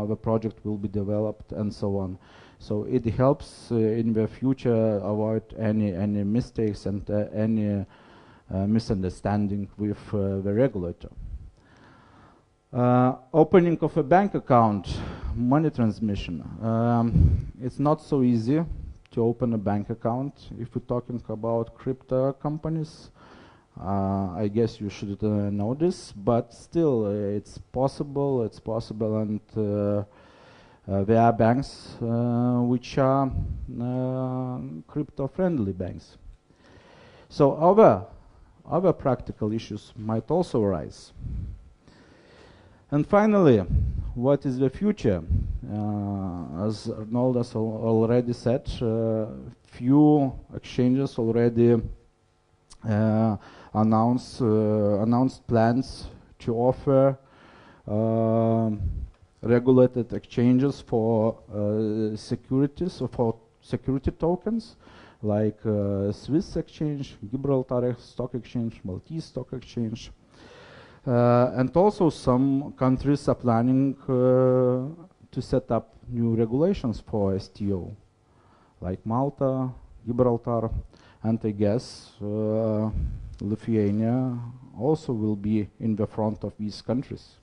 the project will be developed, and so on. So it helps in the future avoid any mistakes and any misunderstanding with the regulator. Opening of a bank account, money transmission. It's not so easy to open a bank account if we're talking about crypto companies. I guess you should know this, but still it's possible. It's possible, and there are banks which are crypto-friendly banks. So other practical issues might also arise. And finally, what is the future? As Arnold has already said, few exchanges already announced plans to offer regulated exchanges for securities or for security tokens, like Swiss exchange, Gibraltar Stock Exchange, Maltese Stock Exchange. And also some countries are planning to set up new regulations for STO, like Malta, Gibraltar, and I guess Lithuania also will be in the front of these countries.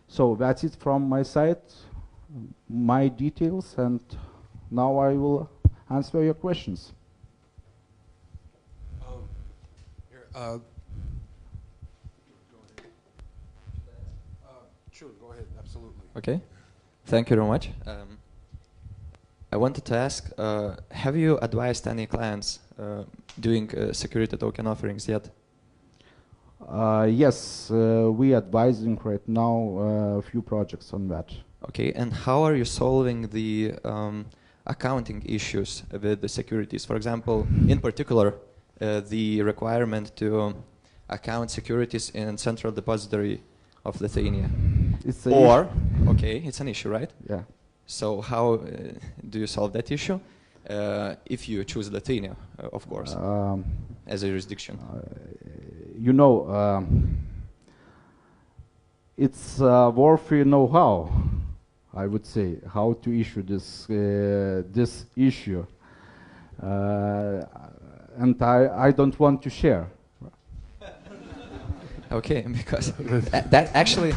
So that's it from my side, my details, and now I will answer your questions. Sure, go ahead, absolutely. Okay, thank you very much. I wanted to ask, have you advised any clients doing security token offerings yet? Yes, we are advising right now a few projects on that. Okay, and how are you solving the accounting issues with the securities? For example, in particular, the requirement to account securities in Central Depository of Lithuania. It's okay, it's an issue, right? Yeah. So how do you solve that issue? If you choose Lithuania, of course, as a jurisdiction. You know, it's worthy know-how, I would say, how to issue this this issue, and I don't want to share. Okay, because that actually.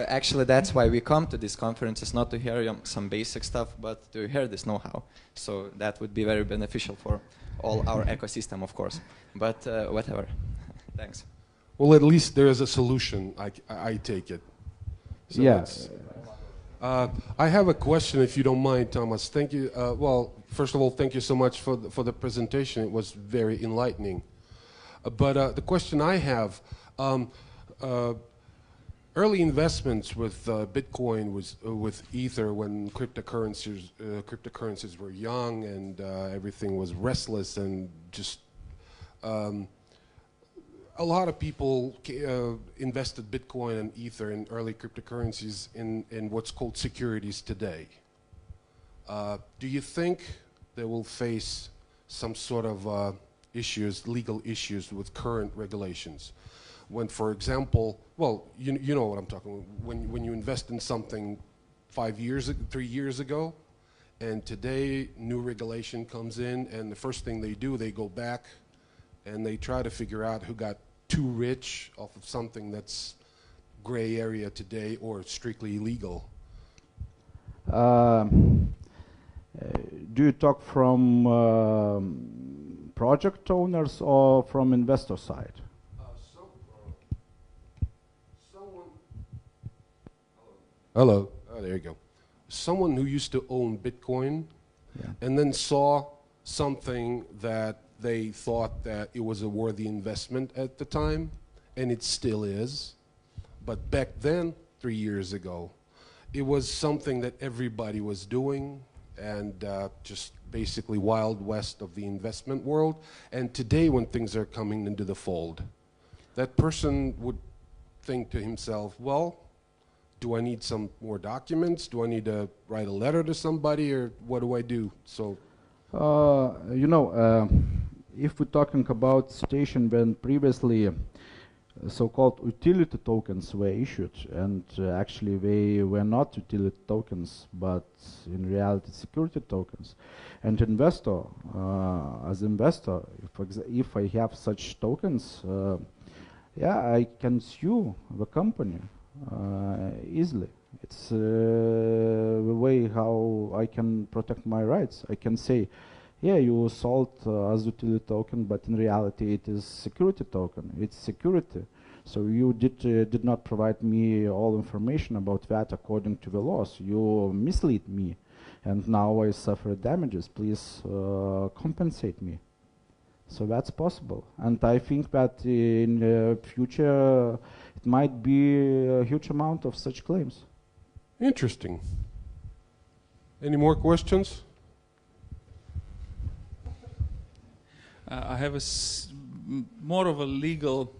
Actually, that's why we come to these conferences, not to hear some basic stuff, but to hear this know-how. So that would be very beneficial for all our ecosystem, of course. But whatever. Thanks. Well, at least there is a solution. I take it. So Yeah. I have a question, if you don't mind, Thomas. Thank you. Well, first of all, thank you so much for the presentation. It was very enlightening. But the question I have, early investments with Bitcoin with Ether when cryptocurrencies were young and everything was restless and just a lot of people invested Bitcoin and Ether in early cryptocurrencies in what's called securities today. Do you think they will face some sort of legal issues with current regulations? When, for example, well, you know what I'm talking about. When you invest in something 3 years ago, and today new regulation comes in, and the first thing they do, they go back and they try to figure out who got too rich off of something that's gray area today or strictly illegal. Do you talk from project owners or from investor side? Hello. Oh, there you go. Someone who used to own Bitcoin and then saw something that they thought that it was a worthy investment at the time, and it still is. But back then, 3 years ago, it was something that everybody was doing and just basically wild west of the investment world. And today, when things are coming into the fold, that person would think to himself, well, do I need some more documents? Do I need to write a letter to somebody, or what do I do? So, if we're talking about situation when previously so-called utility tokens were issued, and actually they were not utility tokens, but in reality security tokens, and investor, as investor, if I have such tokens, I can sue the company easily. It's the way how I can protect my rights. I can say, yeah, you sold as utility token, but in reality it is security token. It's security. So you did not provide me all information about that according to the laws. You mislead me, and now I suffer damages. Please compensate me. So that's possible, and I think that in the future it might be a huge amount of such claims. Interesting. Any more questions? I have more of a legal,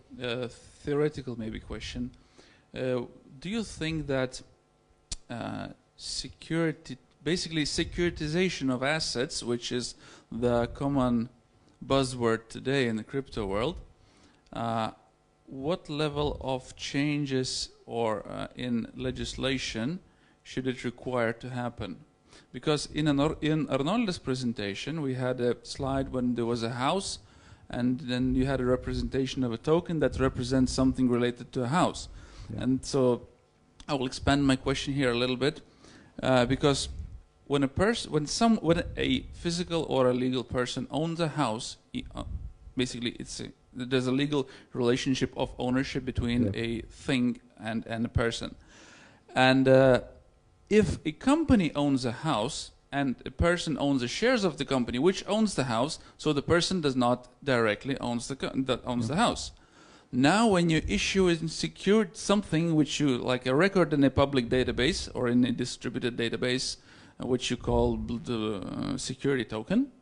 theoretical maybe question. Do you think that basically securitization of assets, which is the common buzzword today in the crypto world, what level of changes or in legislation should it require to happen? Because in Arnoldas' presentation, we had a slide when there was a house, and then you had a representation of a token that represents something related to a house. Yeah. And so I will expand my question here a little bit, because when a physical or a legal person owns a house, basically there's a legal relationship of ownership between a thing and a person. And if a company owns a house and a person owns the shares of the company which owns the house, so the person does not directly owns the house. Now when you issue and secure something which you, like a record in a public database or in a distributed database, which you call the security token,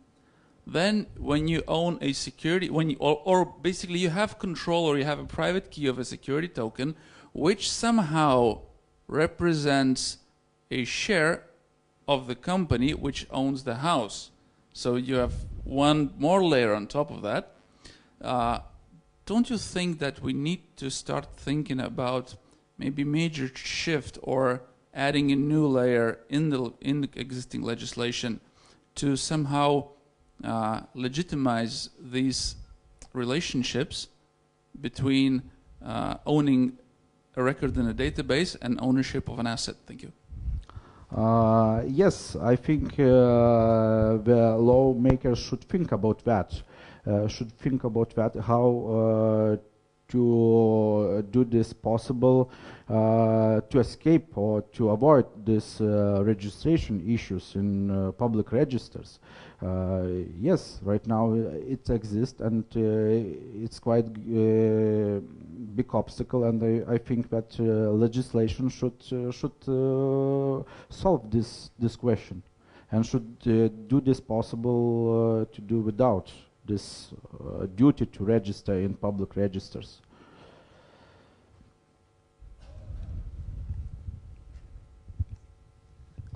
then when you own a security, or basically you have control or you have a private key of a security token which somehow represents a share of the company which owns the house. So you have one more layer on top of that. Don't you think that we need to start thinking about maybe major shift or adding a new layer in the existing legislation to somehow legitimize these relationships between owning a record in a database and ownership of an asset? Thank you. Yes, I think the lawmakers should think about that. How to do this possible to escape or to avoid this registration issues in public registers. Yes, right now it exists, and it's quite big obstacle, and I think that legislation should solve this question, and should do this possible to do without this duty to register in public registers.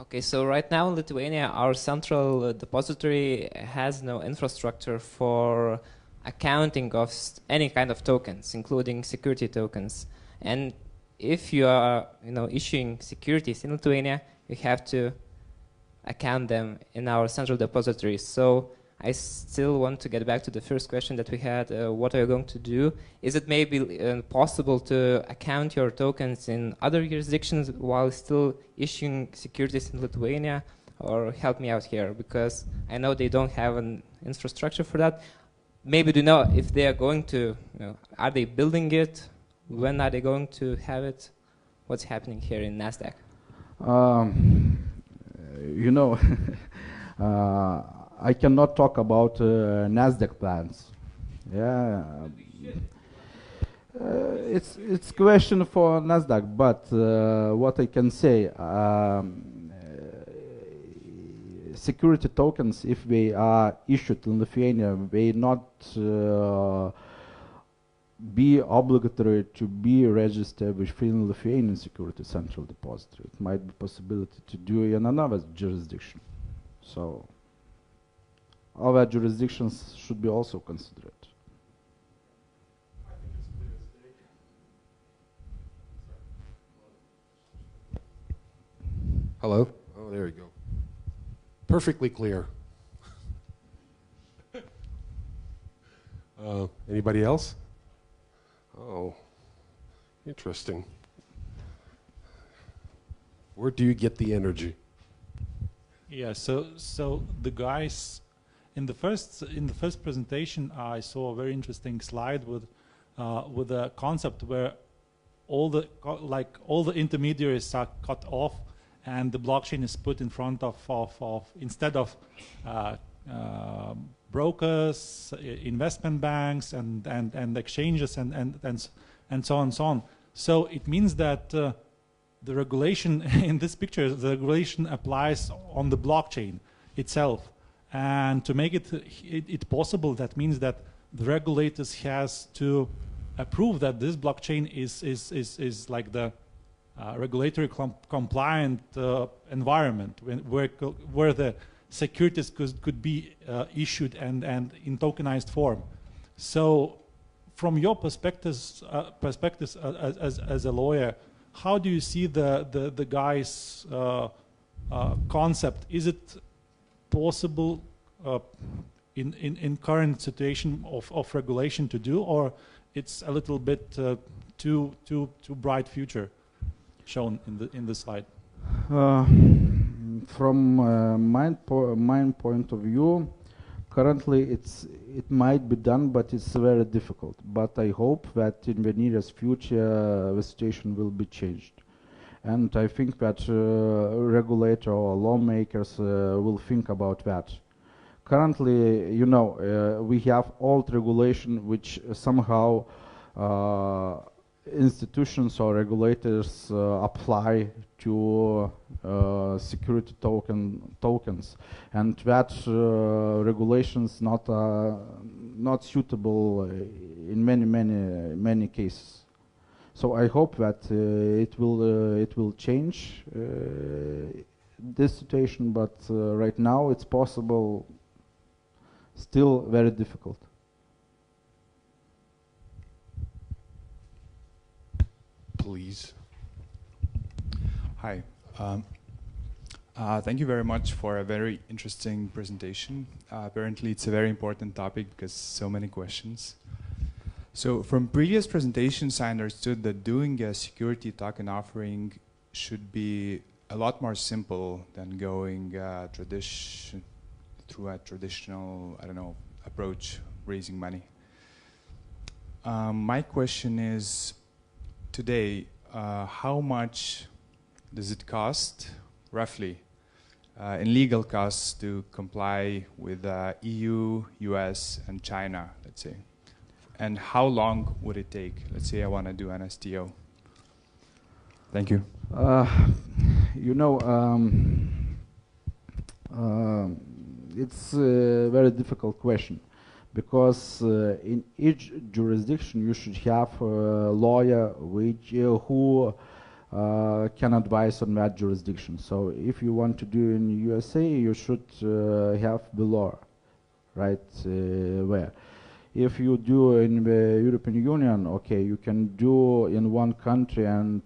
Okay, so right now in Lithuania, our central depository has no infrastructure for accounting of any kind of tokens, including security tokens. And if you are, issuing securities in Lithuania, you have to account them in our central depository. So I still want to get back to the first question that we had. What are you going to do? Is it maybe possible to account your tokens in other jurisdictions while still issuing securities in Lithuania? Or help me out here, because I know they don't have an infrastructure for that. Maybe do you know if they are going to, are they building it? When are they going to have it? What's happening here in NASDAQ? I cannot talk about NASDAQ plans. Yeah, it's question for NASDAQ. But what I can say, security tokens, if they are issued in Lithuania, they not be obligatory to be registered within Lithuanian Security Central Depository. It might be possibility to do in another jurisdiction. So other jurisdictions should be also considered. Hello? Oh, there you go. Perfectly clear. Anybody else? Oh, interesting. Where do you get the energy? Yeah, so the guys in the first presentation, I saw a very interesting slide with a concept where all the intermediaries are cut off, and the blockchain is put in front of instead of brokers, investment banks, and exchanges, and so on and so on. So it means that the regulation in this picture, the regulation applies on the blockchain itself. And to make it possible, that means that the regulators has to approve that this blockchain is like the regulatory compliant environment where the securities could be issued and in tokenized form. So, from your perspectives as a lawyer, how do you see the guy's concept? Is it possible in current situation of regulation to do, or it's a little bit too bright future shown in the slide? From my point of view, currently it might be done, but it's very difficult. But I hope that in the nearest future the situation will be changed. And I think that regulator or lawmakers will think about that. Currently, we have old regulation which somehow institutions or regulators apply to security tokens, and that regulations not suitable in many cases. So I hope that it will change this situation, but right now it's possible, still very difficult. Please. Hi. Thank you very much for a very interesting presentation. Apparently it's a very important topic because so many questions. So from previous presentations, I understood that doing a security token offering should be a lot more simple than going through a traditional, I don't know, approach raising money. My question is, today, how much does it cost, roughly, in legal costs to comply with EU, US, and China, let's say? And how long would it take? Let's say I want to do an STO. Thank you. You know, it's a very difficult question, because in each jurisdiction you should have a lawyer who can advise on that jurisdiction. So if you want to do in USA, you should have the lawyer right there. If you do in the European Union, okay, you can do in one country, and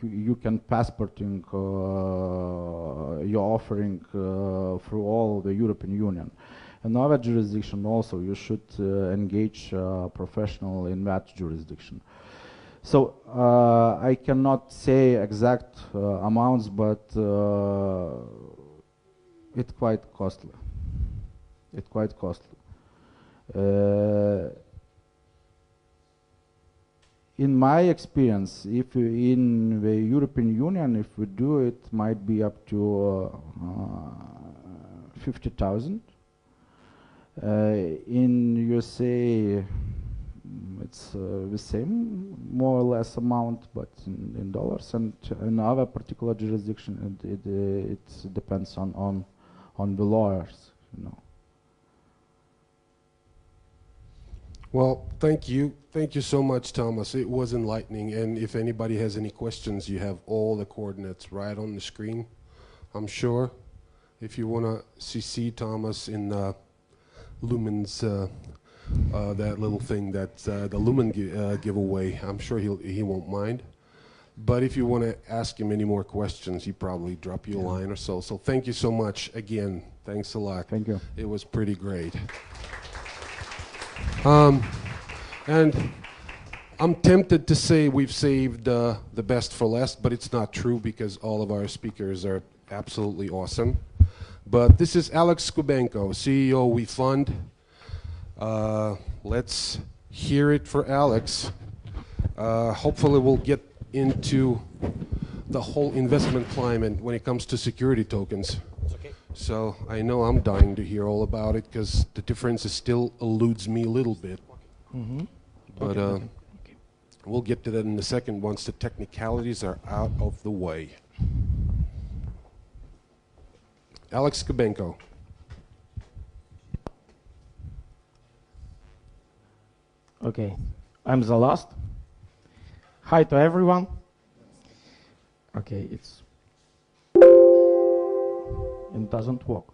you can passporting your offering through all the European Union. Another jurisdiction also, you should engage a professional in that jurisdiction. So I cannot say exact amounts, but it's quite costly. It's quite costly. In my experience, if you in the European Union, if we do it, might be up to 50,000. In USA, it's the same, more or less amount, but in dollars. And in other particular jurisdiction, it depends on the lawyers, you know. Well, thank you. Thank you so much, Thomas. It was enlightening. And if anybody has any questions, you have all the coordinates right on the screen, I'm sure. If you want to CC Thomas in Lumen's, that little thing, that's the Lumen giveaway, I'm sure he won't mind. But if you want to ask him any more questions, he probably drop you a line or so. So thank you so much again. Thanks a lot. Thank you. It was pretty great. And I'm tempted to say we've saved the best for last, but it's not true, because all of our speakers are absolutely awesome. But this is Alex Skubenko, CEO WeFund. Let's hear it for Alex. Hopefully we'll get into the whole investment climate when it comes to security tokens. So I know I'm dying to hear all about it, because the difference still eludes me a little bit. But we'll get to that in a second once the technicalities are out of the way. Alex Skubenko. Okay, I'm the last. Hi to everyone. Okay, it doesn't work.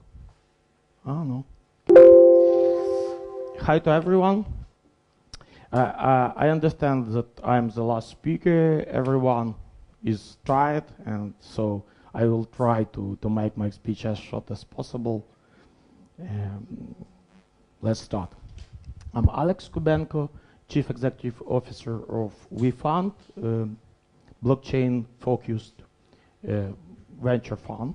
Oh no. Hi to everyone. I understand that I'm the last speaker. Everyone is tired, and so I will try to make my speech as short as possible. Let's start. I'm Alex Skubenko, Chief Executive Officer of WeFund, blockchain-focused venture fund.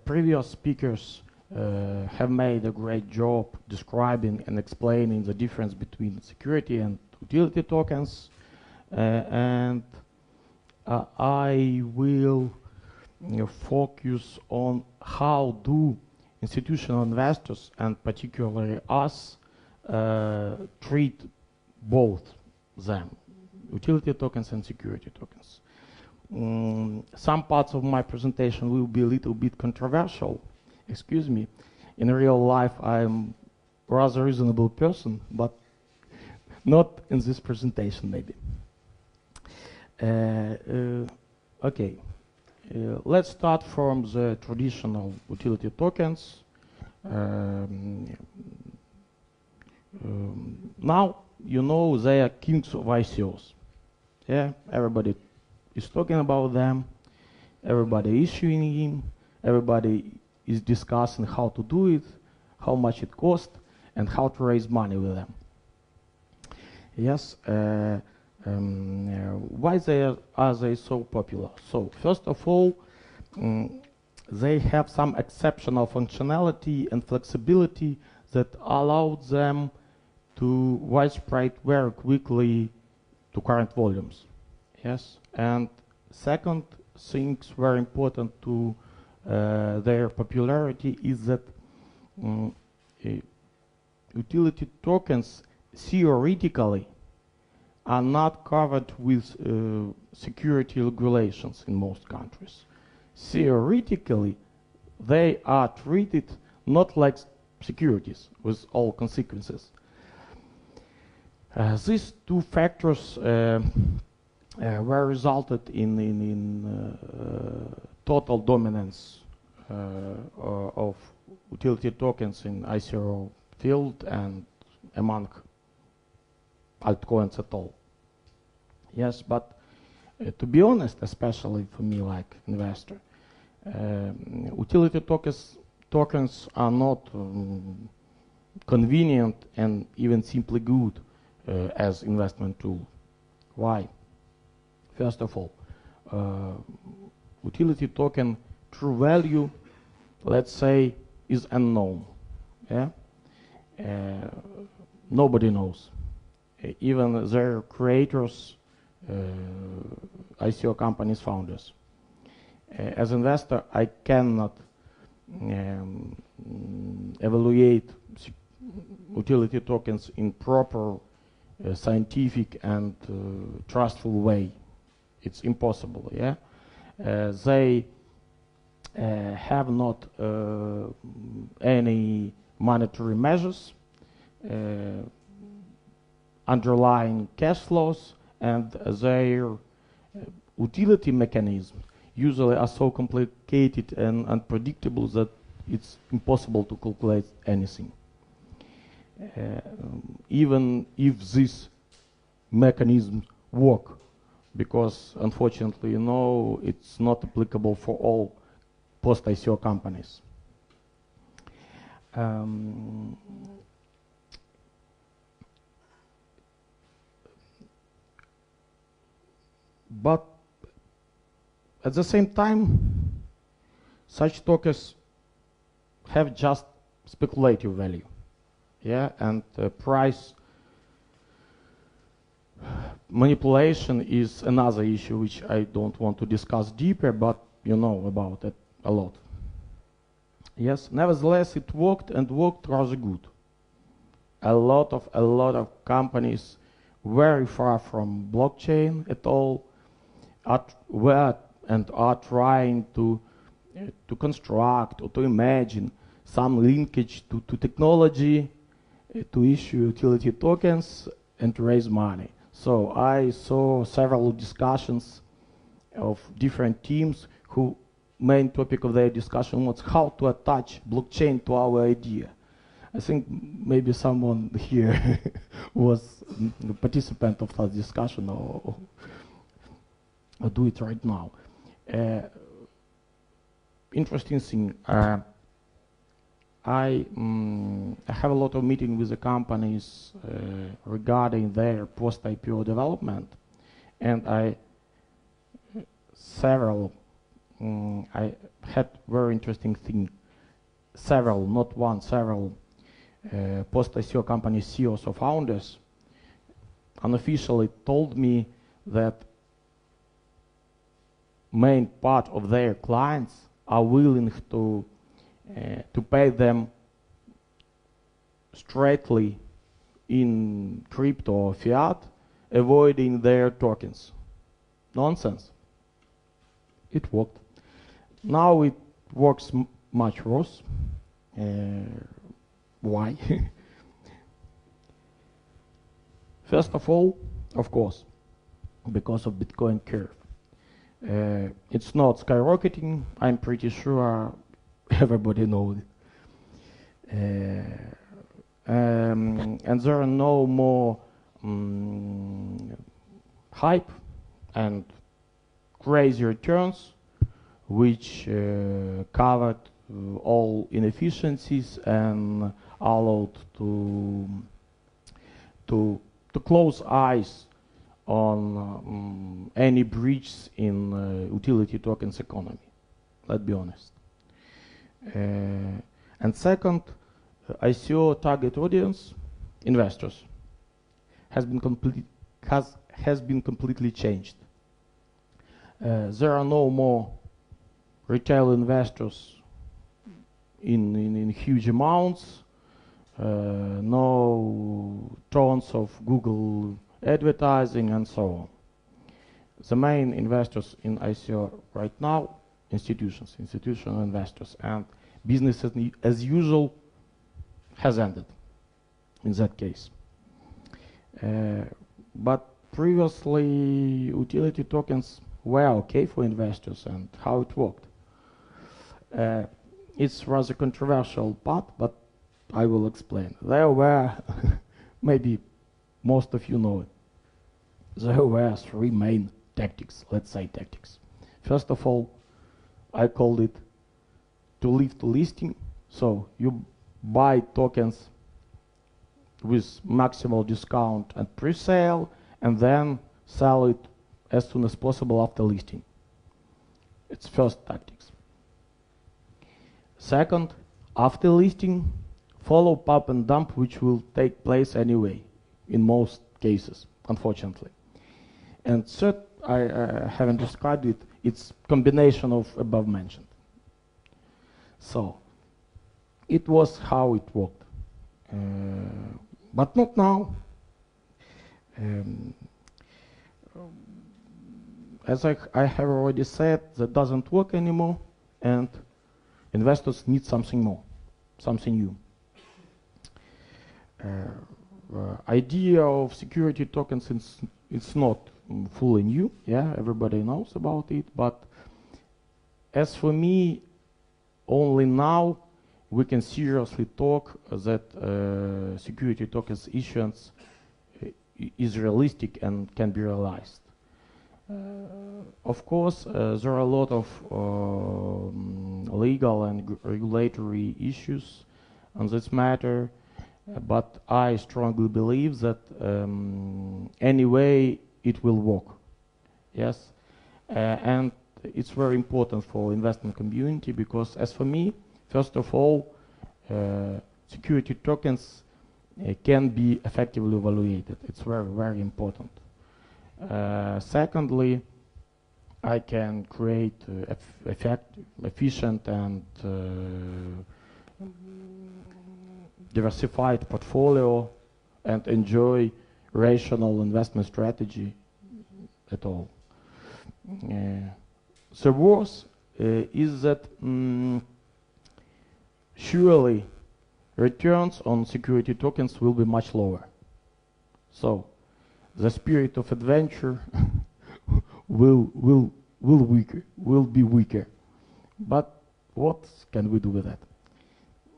Previous speakers have made a great job describing and explaining the difference between security and utility tokens, and I will focus on how do institutional investors, and particularly us, treat both them, utility tokens and security tokens. Some parts of my presentation will be a little bit controversial, excuse me. In real life I'm a rather reasonable person, but not in this presentation maybe. Okay, let's start from the traditional utility tokens. Now you know they are kings of ICOs. Yeah, everybody is talking about them, everybody issuing them, everybody is discussing how to do it, how much it costs, and how to raise money with them. Yes, Why are they so popular? So first of all, they have some exceptional functionality and flexibility that allow them to widespread very quickly to current volumes. Yes, and second things very important to their popularity is that utility tokens theoretically are not covered with security regulations in most countries. Theoretically, they are treated not like securities with all consequences. These two factors were resulted in total dominance of utility tokens in ICO field and among altcoins at all. Yes, but to be honest, especially for me like investor, utility tokens are not convenient and even simply good as investment tool. Why? First of all, utility token true value, let's say, is unknown. Yeah, nobody knows. Even their creators, ICO companies, founders. As investor, I cannot evaluate utility tokens in proper scientific and trustful way. It's impossible. Yeah, they have not any monetary measures, underlying cash flows, and their utility mechanisms usually are so complicated and unpredictable that it's impossible to calculate anything. Even if these mechanisms work, because unfortunately, you know, it's not applicable for all post-ICO companies. But at the same time, such tokens have just speculative value. Yeah, and price manipulation is another issue which I don't want to discuss deeper, but you know about it a lot. Yes, nevertheless, it worked and worked rather good. A lot of companies very far from blockchain at all were and are trying to construct or to imagine some linkage to technology, to issue utility tokens and to raise money. So I saw several discussions of different teams who main topic of their discussion was how to attach blockchain to our idea. I think maybe someone here was a participant of that discussion or do it right now. Interesting thing. I have a lot of meetings with the companies regarding their post-IPO development, and I had very interesting thing. Several, not one, several post-ICO company CEOs or founders unofficially told me that main part of their clients are willing to pay them straightly in crypto or fiat, avoiding their tokens. Nonsense. It worked. Now it works much worse. Why? First of all, of course, because of Bitcoin curve. It's not skyrocketing. I'm pretty sure everybody knows it. And there are no more hype and crazy returns which covered all inefficiencies and allowed to close eyes on any breach in utility tokens economy. Let's be honest. And second, ICO target audience, investors, has been completely changed. There are no more retail investors in huge amounts, no tons of Google advertising and so on. The main investors in ICO right now, institutions, institutional investors, and business as usual has ended in that case. But previously utility tokens were okay for investors, and how it worked. It's rather controversial part, but I will explain. There were, maybe most of you know it, there were three main tactics, let's say tactics. First of all, I called it to lift to listing. So you buy tokens with maximal discount and pre-sale, and then sell it as soon as possible after listing. It's first tactics. Second, after listing, follow pump and dump, which will take place anyway, in most cases, unfortunately. And third, I haven't described it, it's combination of above mentioned. So, it was how it worked. But not now. As I have already said, that doesn't work anymore, and investors need something more, something new. Idea of security tokens it's not fully new, yeah, everybody knows about it, but as for me, only now we can seriously talk that security tokens issuance is realistic and can be realized. Of course, there are a lot of legal and regulatory issues on this matter, but I strongly believe that anyway it will work. Yes, and it's very important for investment community because, as for me, first of all, security tokens can be effectively evaluated. It's very, very important. Secondly, I can create efficient and diversified portfolio and enjoy rational investment strategy at all. The worst is that surely returns on security tokens will be much lower. So the spirit of adventure will be weaker. But what can we do with that?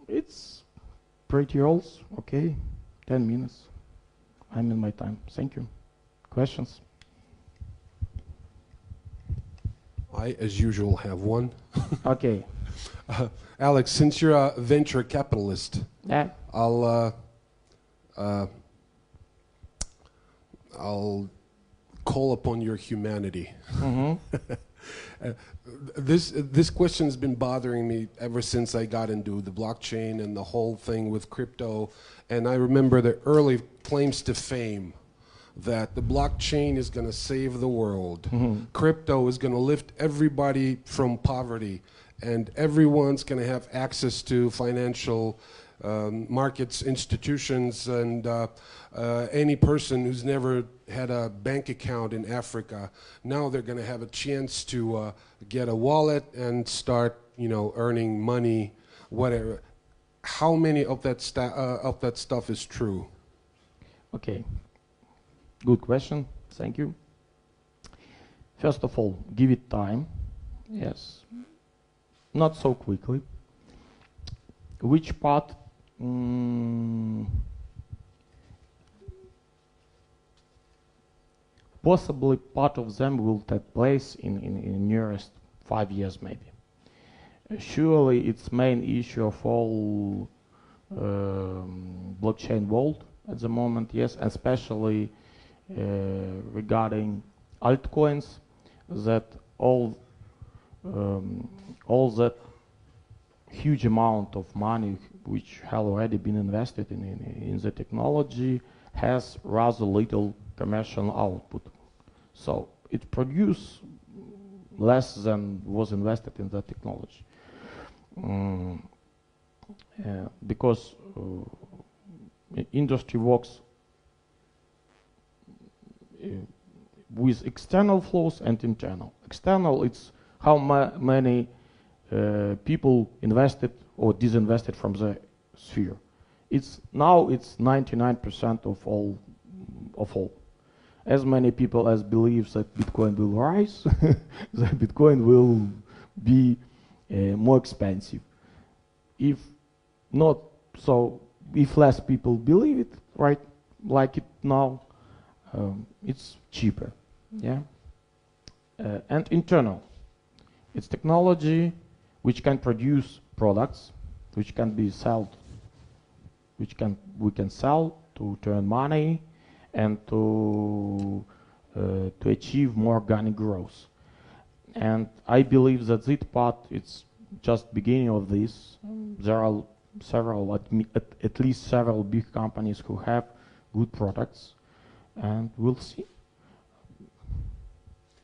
It's pretty old, okay, 10 minutes. I'm in my time. Thank you. Questions? I, as usual, have one. Okay. Alex, since you're a venture capitalist, yeah, I'll call upon your humanity. Mm-hmm. This question's been bothering me ever since I got into the blockchain and the whole thing with crypto. And I remember the early claims to fame that the blockchain is going to save the world. Mm-hmm. Crypto is going to lift everybody from poverty, and everyone's going to have access to financial markets, institutions, and any person who's never had a bank account in Africa, now they're going to have a chance to get a wallet and start, earning money, whatever. How many of that stuff is true? Okay, good question. Thank you. First of all, give it time. Yes, not so quickly. Which part? Possibly part of them will take place in nearest 5 years maybe. Surely it's main issue of all blockchain world at the moment, yes, especially regarding altcoins, that all that huge amount of money which have already been invested in the technology has rather little commercial output. So it produces less than was invested in that technology. Because industry works with external flows and internal. External, it's how many people invested or disinvested from the sphere. Now it's 99% of all. As many people as believes that Bitcoin will rise, that Bitcoin will be more expensive. If not so, if less people believe it, right, like it now, it's cheaper, yeah. And internal, it's technology which can produce products, which can be sold, we can sell to earn money and to achieve more organic growth. And I believe that this part, it's just beginning of this. There are several, at least several big companies who have good products, and we'll see.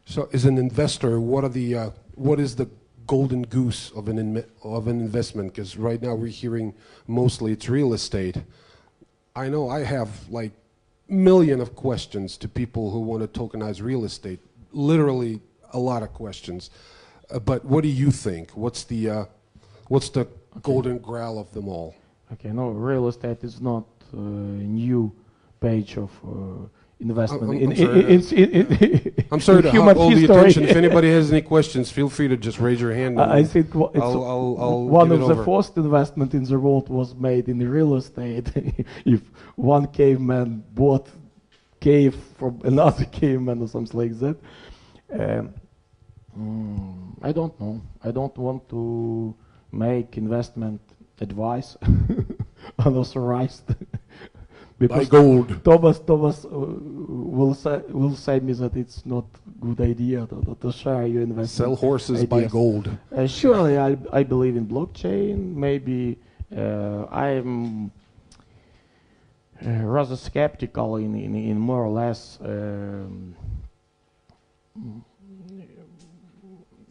So, as an investor, what is the golden goose of an investment? Because right now we're hearing mostly it's real estate. I know I have like million of questions to people who want to tokenize real estate. Literally a lot of questions. But what do you think? What's the golden grail of them all? Okay, no, real estate is not a new page of investment. I'm sorry to hold the attention. If anybody has any questions, feel free to just raise your hand. I think I'll one of the first investment in the world was made in real estate. If one caveman bought cave from another caveman or something like that. I don't know. I don't want to make investment advice unauthorized. Because buy gold. Thomas will say me that it's not good idea to share your investment. Sell horses, ideas. buy gold. Surely, I believe in blockchain. Maybe I'm rather skeptical in more or less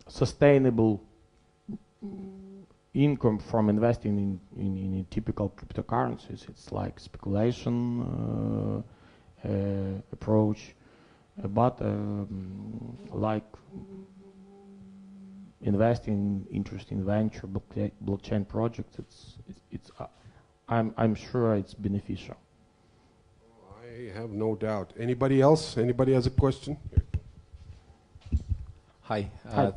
sustainable income from investing in typical cryptocurrencies. It's like speculation approach, but like investing in interesting venture blockchain projects, I'm sure it's beneficial. I have no doubt. Anybody else? Anybody has a question? Hi.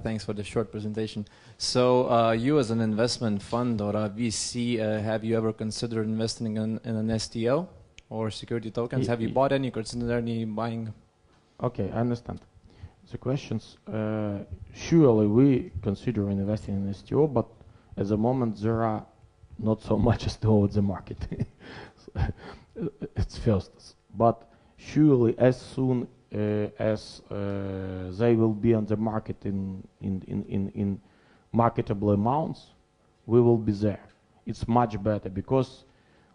Thanks for the short presentation. So you as an investment fund or a VC, have you ever considered investing in an STO or security tokens? Have you bought any, considered any buying? Okay, I understand. The questions, surely we consider investing in STO, but at the moment there are not so much STO in the market. It's first. But surely as soon as they will be on the market in marketable amounts, we will be there. It's much better because,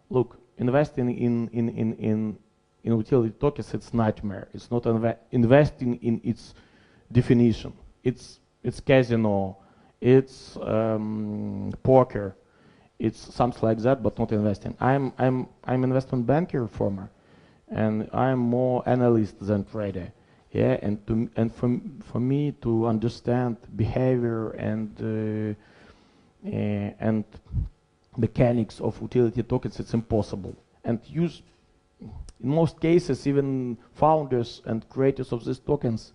look, investing in utility tokens, it's nightmare. It's not investing in its definition. It's casino, it's poker, it's something like that, but not investing. I'm investment banker former, and I'm more analyst than trader. Yeah, and for me to understand behavior and mechanics of utility tokens, it's impossible. And in most cases, even founders and creators of these tokens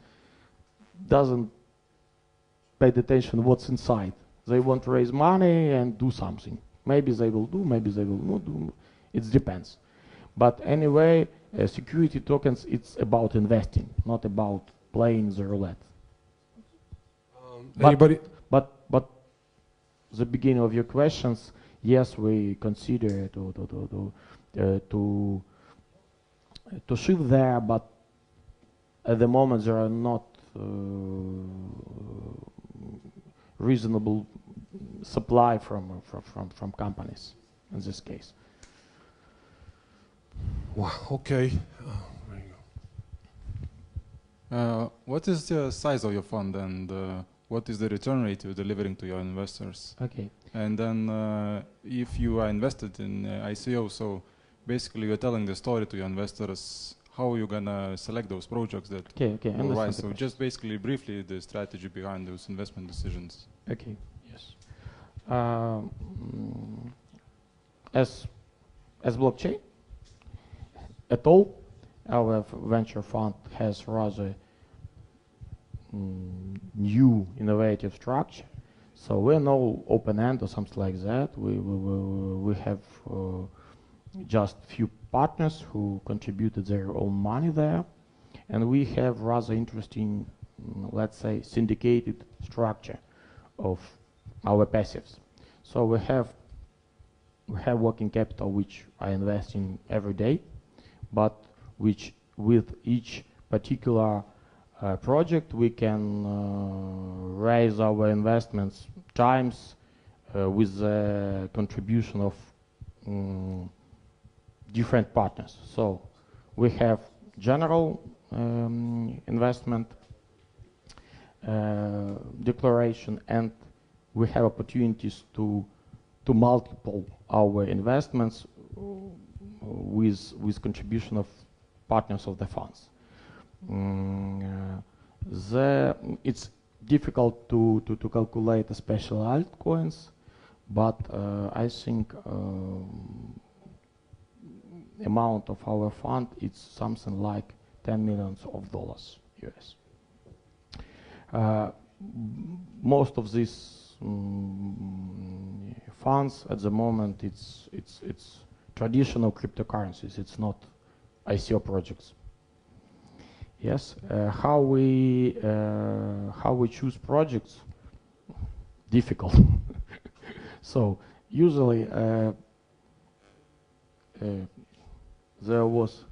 doesn't pay attention what's inside. They want to raise money and do something. Maybe they will do, maybe they will not do. It depends. But anyway, security tokens, it's about investing, not about playing the roulette. But the beginning of your questions, yes, we consider to shift there, but at the moment there are not reasonable supply from companies in this case. Wow. Okay. What is the size of your fund, and what is the return rate you're delivering to your investors? Okay. And then if you are invested in ICO, so basically you're telling the story to your investors, how are you gonna select those projects that will rise? So just basically briefly the strategy behind those investment decisions. Okay, yes. As blockchain at all, our venture fund has rather new innovative structure. So we're no open-end or something like that. We have just few partners who contributed their own money there, and we have rather interesting, let's say, syndicated structure of our passives. So we have working capital which I invest in every day, but which with each particular project we can raise our investments times with the contribution of different partners. So we have general investment declaration, and we have opportunities to multiple our investments with contribution of partners of the funds. It's difficult to calculate especially altcoins, but I think amount of our fund is something like $10 million US. Most of these funds at the moment it's traditional cryptocurrencies. It's not ICO projects. Yes, how we choose projects? Difficult. So usually there was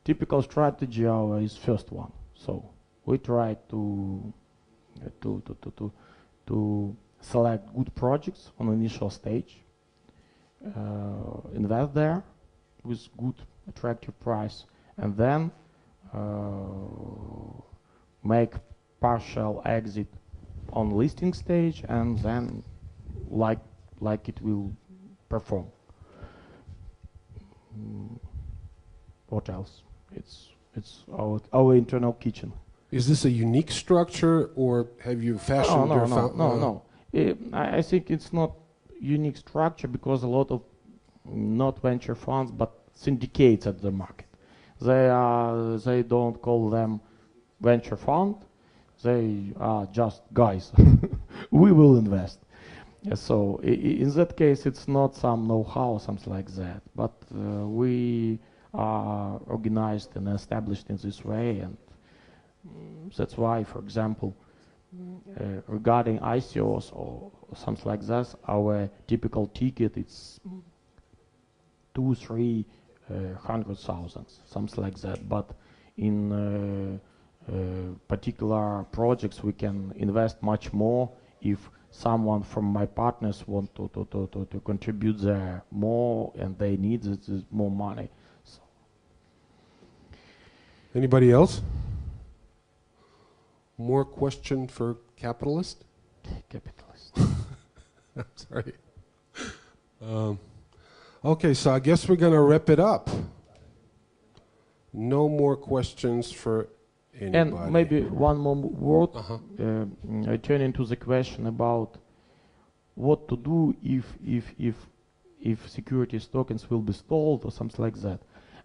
typical strategy. Our is first one. So we try to select good projects on initial stage, invest there with good attractive price, and then make partial exit on listing stage, and then like it will perform. What else? It's our internal kitchen. Is this a unique structure, or have you fashioned your No. I think it's not unique structure, because a lot of not venture funds but syndicates at the market. They don't call them venture fund. They are just guys. We will invest. So in that case, it's not some know-how, something like that. But we are organized and established in this way, and that's why, for example, regarding ICOs or something like that, our typical ticket is 200,000-300,000, something like that. But in particular projects, we can invest much more if someone from my partners want to contribute there more, and they need more money. So. Anybody else? More question for capitalist? Capitalist. I'm sorry. Okay, so I guess we're going to wrap it up. No more questions for anybody. And maybe one more word. I turn into the question about what to do if securities tokens will be stalled or something like that,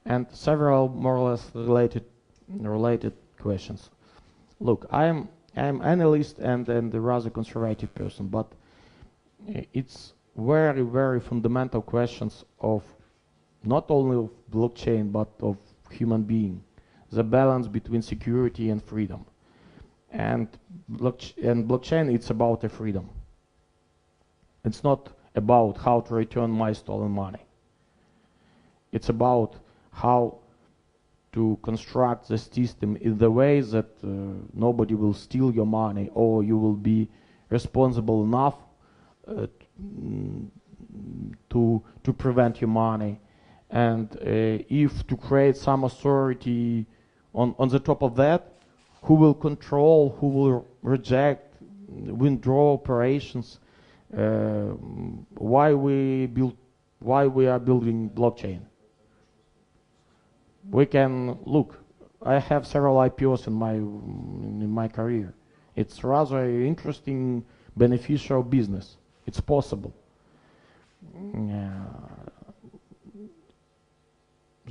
and several more or less related questions. Look, I'm analyst and a rather conservative person, but it's very, very fundamental questions of not only of blockchain but of human being, the balance between security and freedom. And blockchain, it's about a freedom. It's not about how to return my stolen money. It's about how to construct the system in the way that nobody will steal your money, or you will be responsible enough to prevent your money. And if to create some authority on the top of that, who will control, who will reject, withdraw operations, why we are building blockchain. We can look. I have several IPOs in my career. It's rather interesting, beneficial business. It's possible.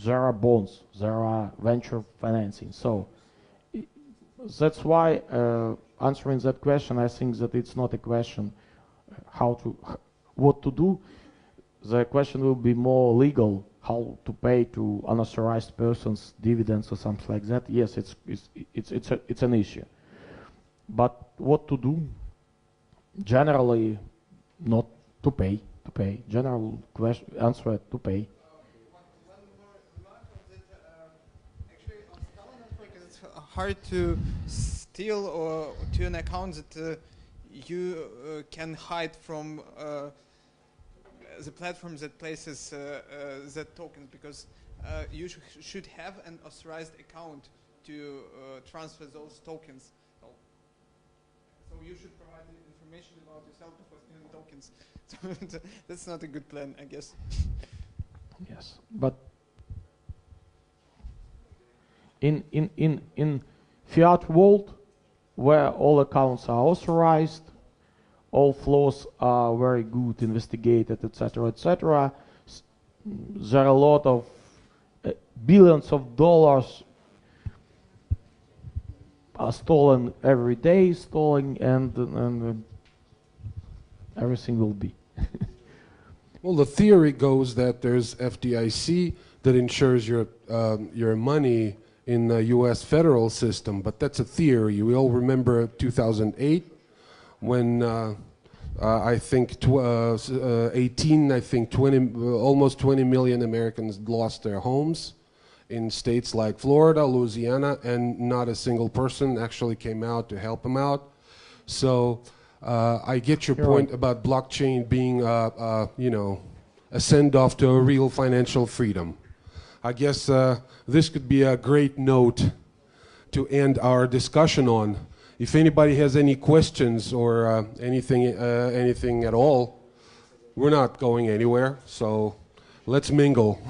There are bonds, there are venture financing. So that's why answering that question, I think that it's not a question what to do. The question will be more legal, how to pay to unauthorized persons dividends or something like that. Yes, it's an issue. But what to do? Generally, not to pay. General answer to pay. Actually, on Scala network, it's hard to steal or to an account that you can hide from the platform that places that tokens, because you should have an authorized account to transfer those tokens. So you should provide the information about yourself before stealing tokens. So that's not a good plan, I guess. Yes, but in fiat world, where all accounts are authorized, all flows are very good, investigated, etc., etc., there are a lot of billions of dollars are stolen every day, and everything will be. Well, the theory goes that there's FDIC that insures your money in the U.S. federal system, but that's a theory. We all remember 2008 when I think almost 20 million Americans lost their homes in states like Florida, Louisiana, and not a single person actually came out to help them out. So I get your point about blockchain being, a send-off to a real financial freedom. I guess this could be a great note to end our discussion on. If anybody has any questions or anything at all, we're not going anywhere, so let's mingle.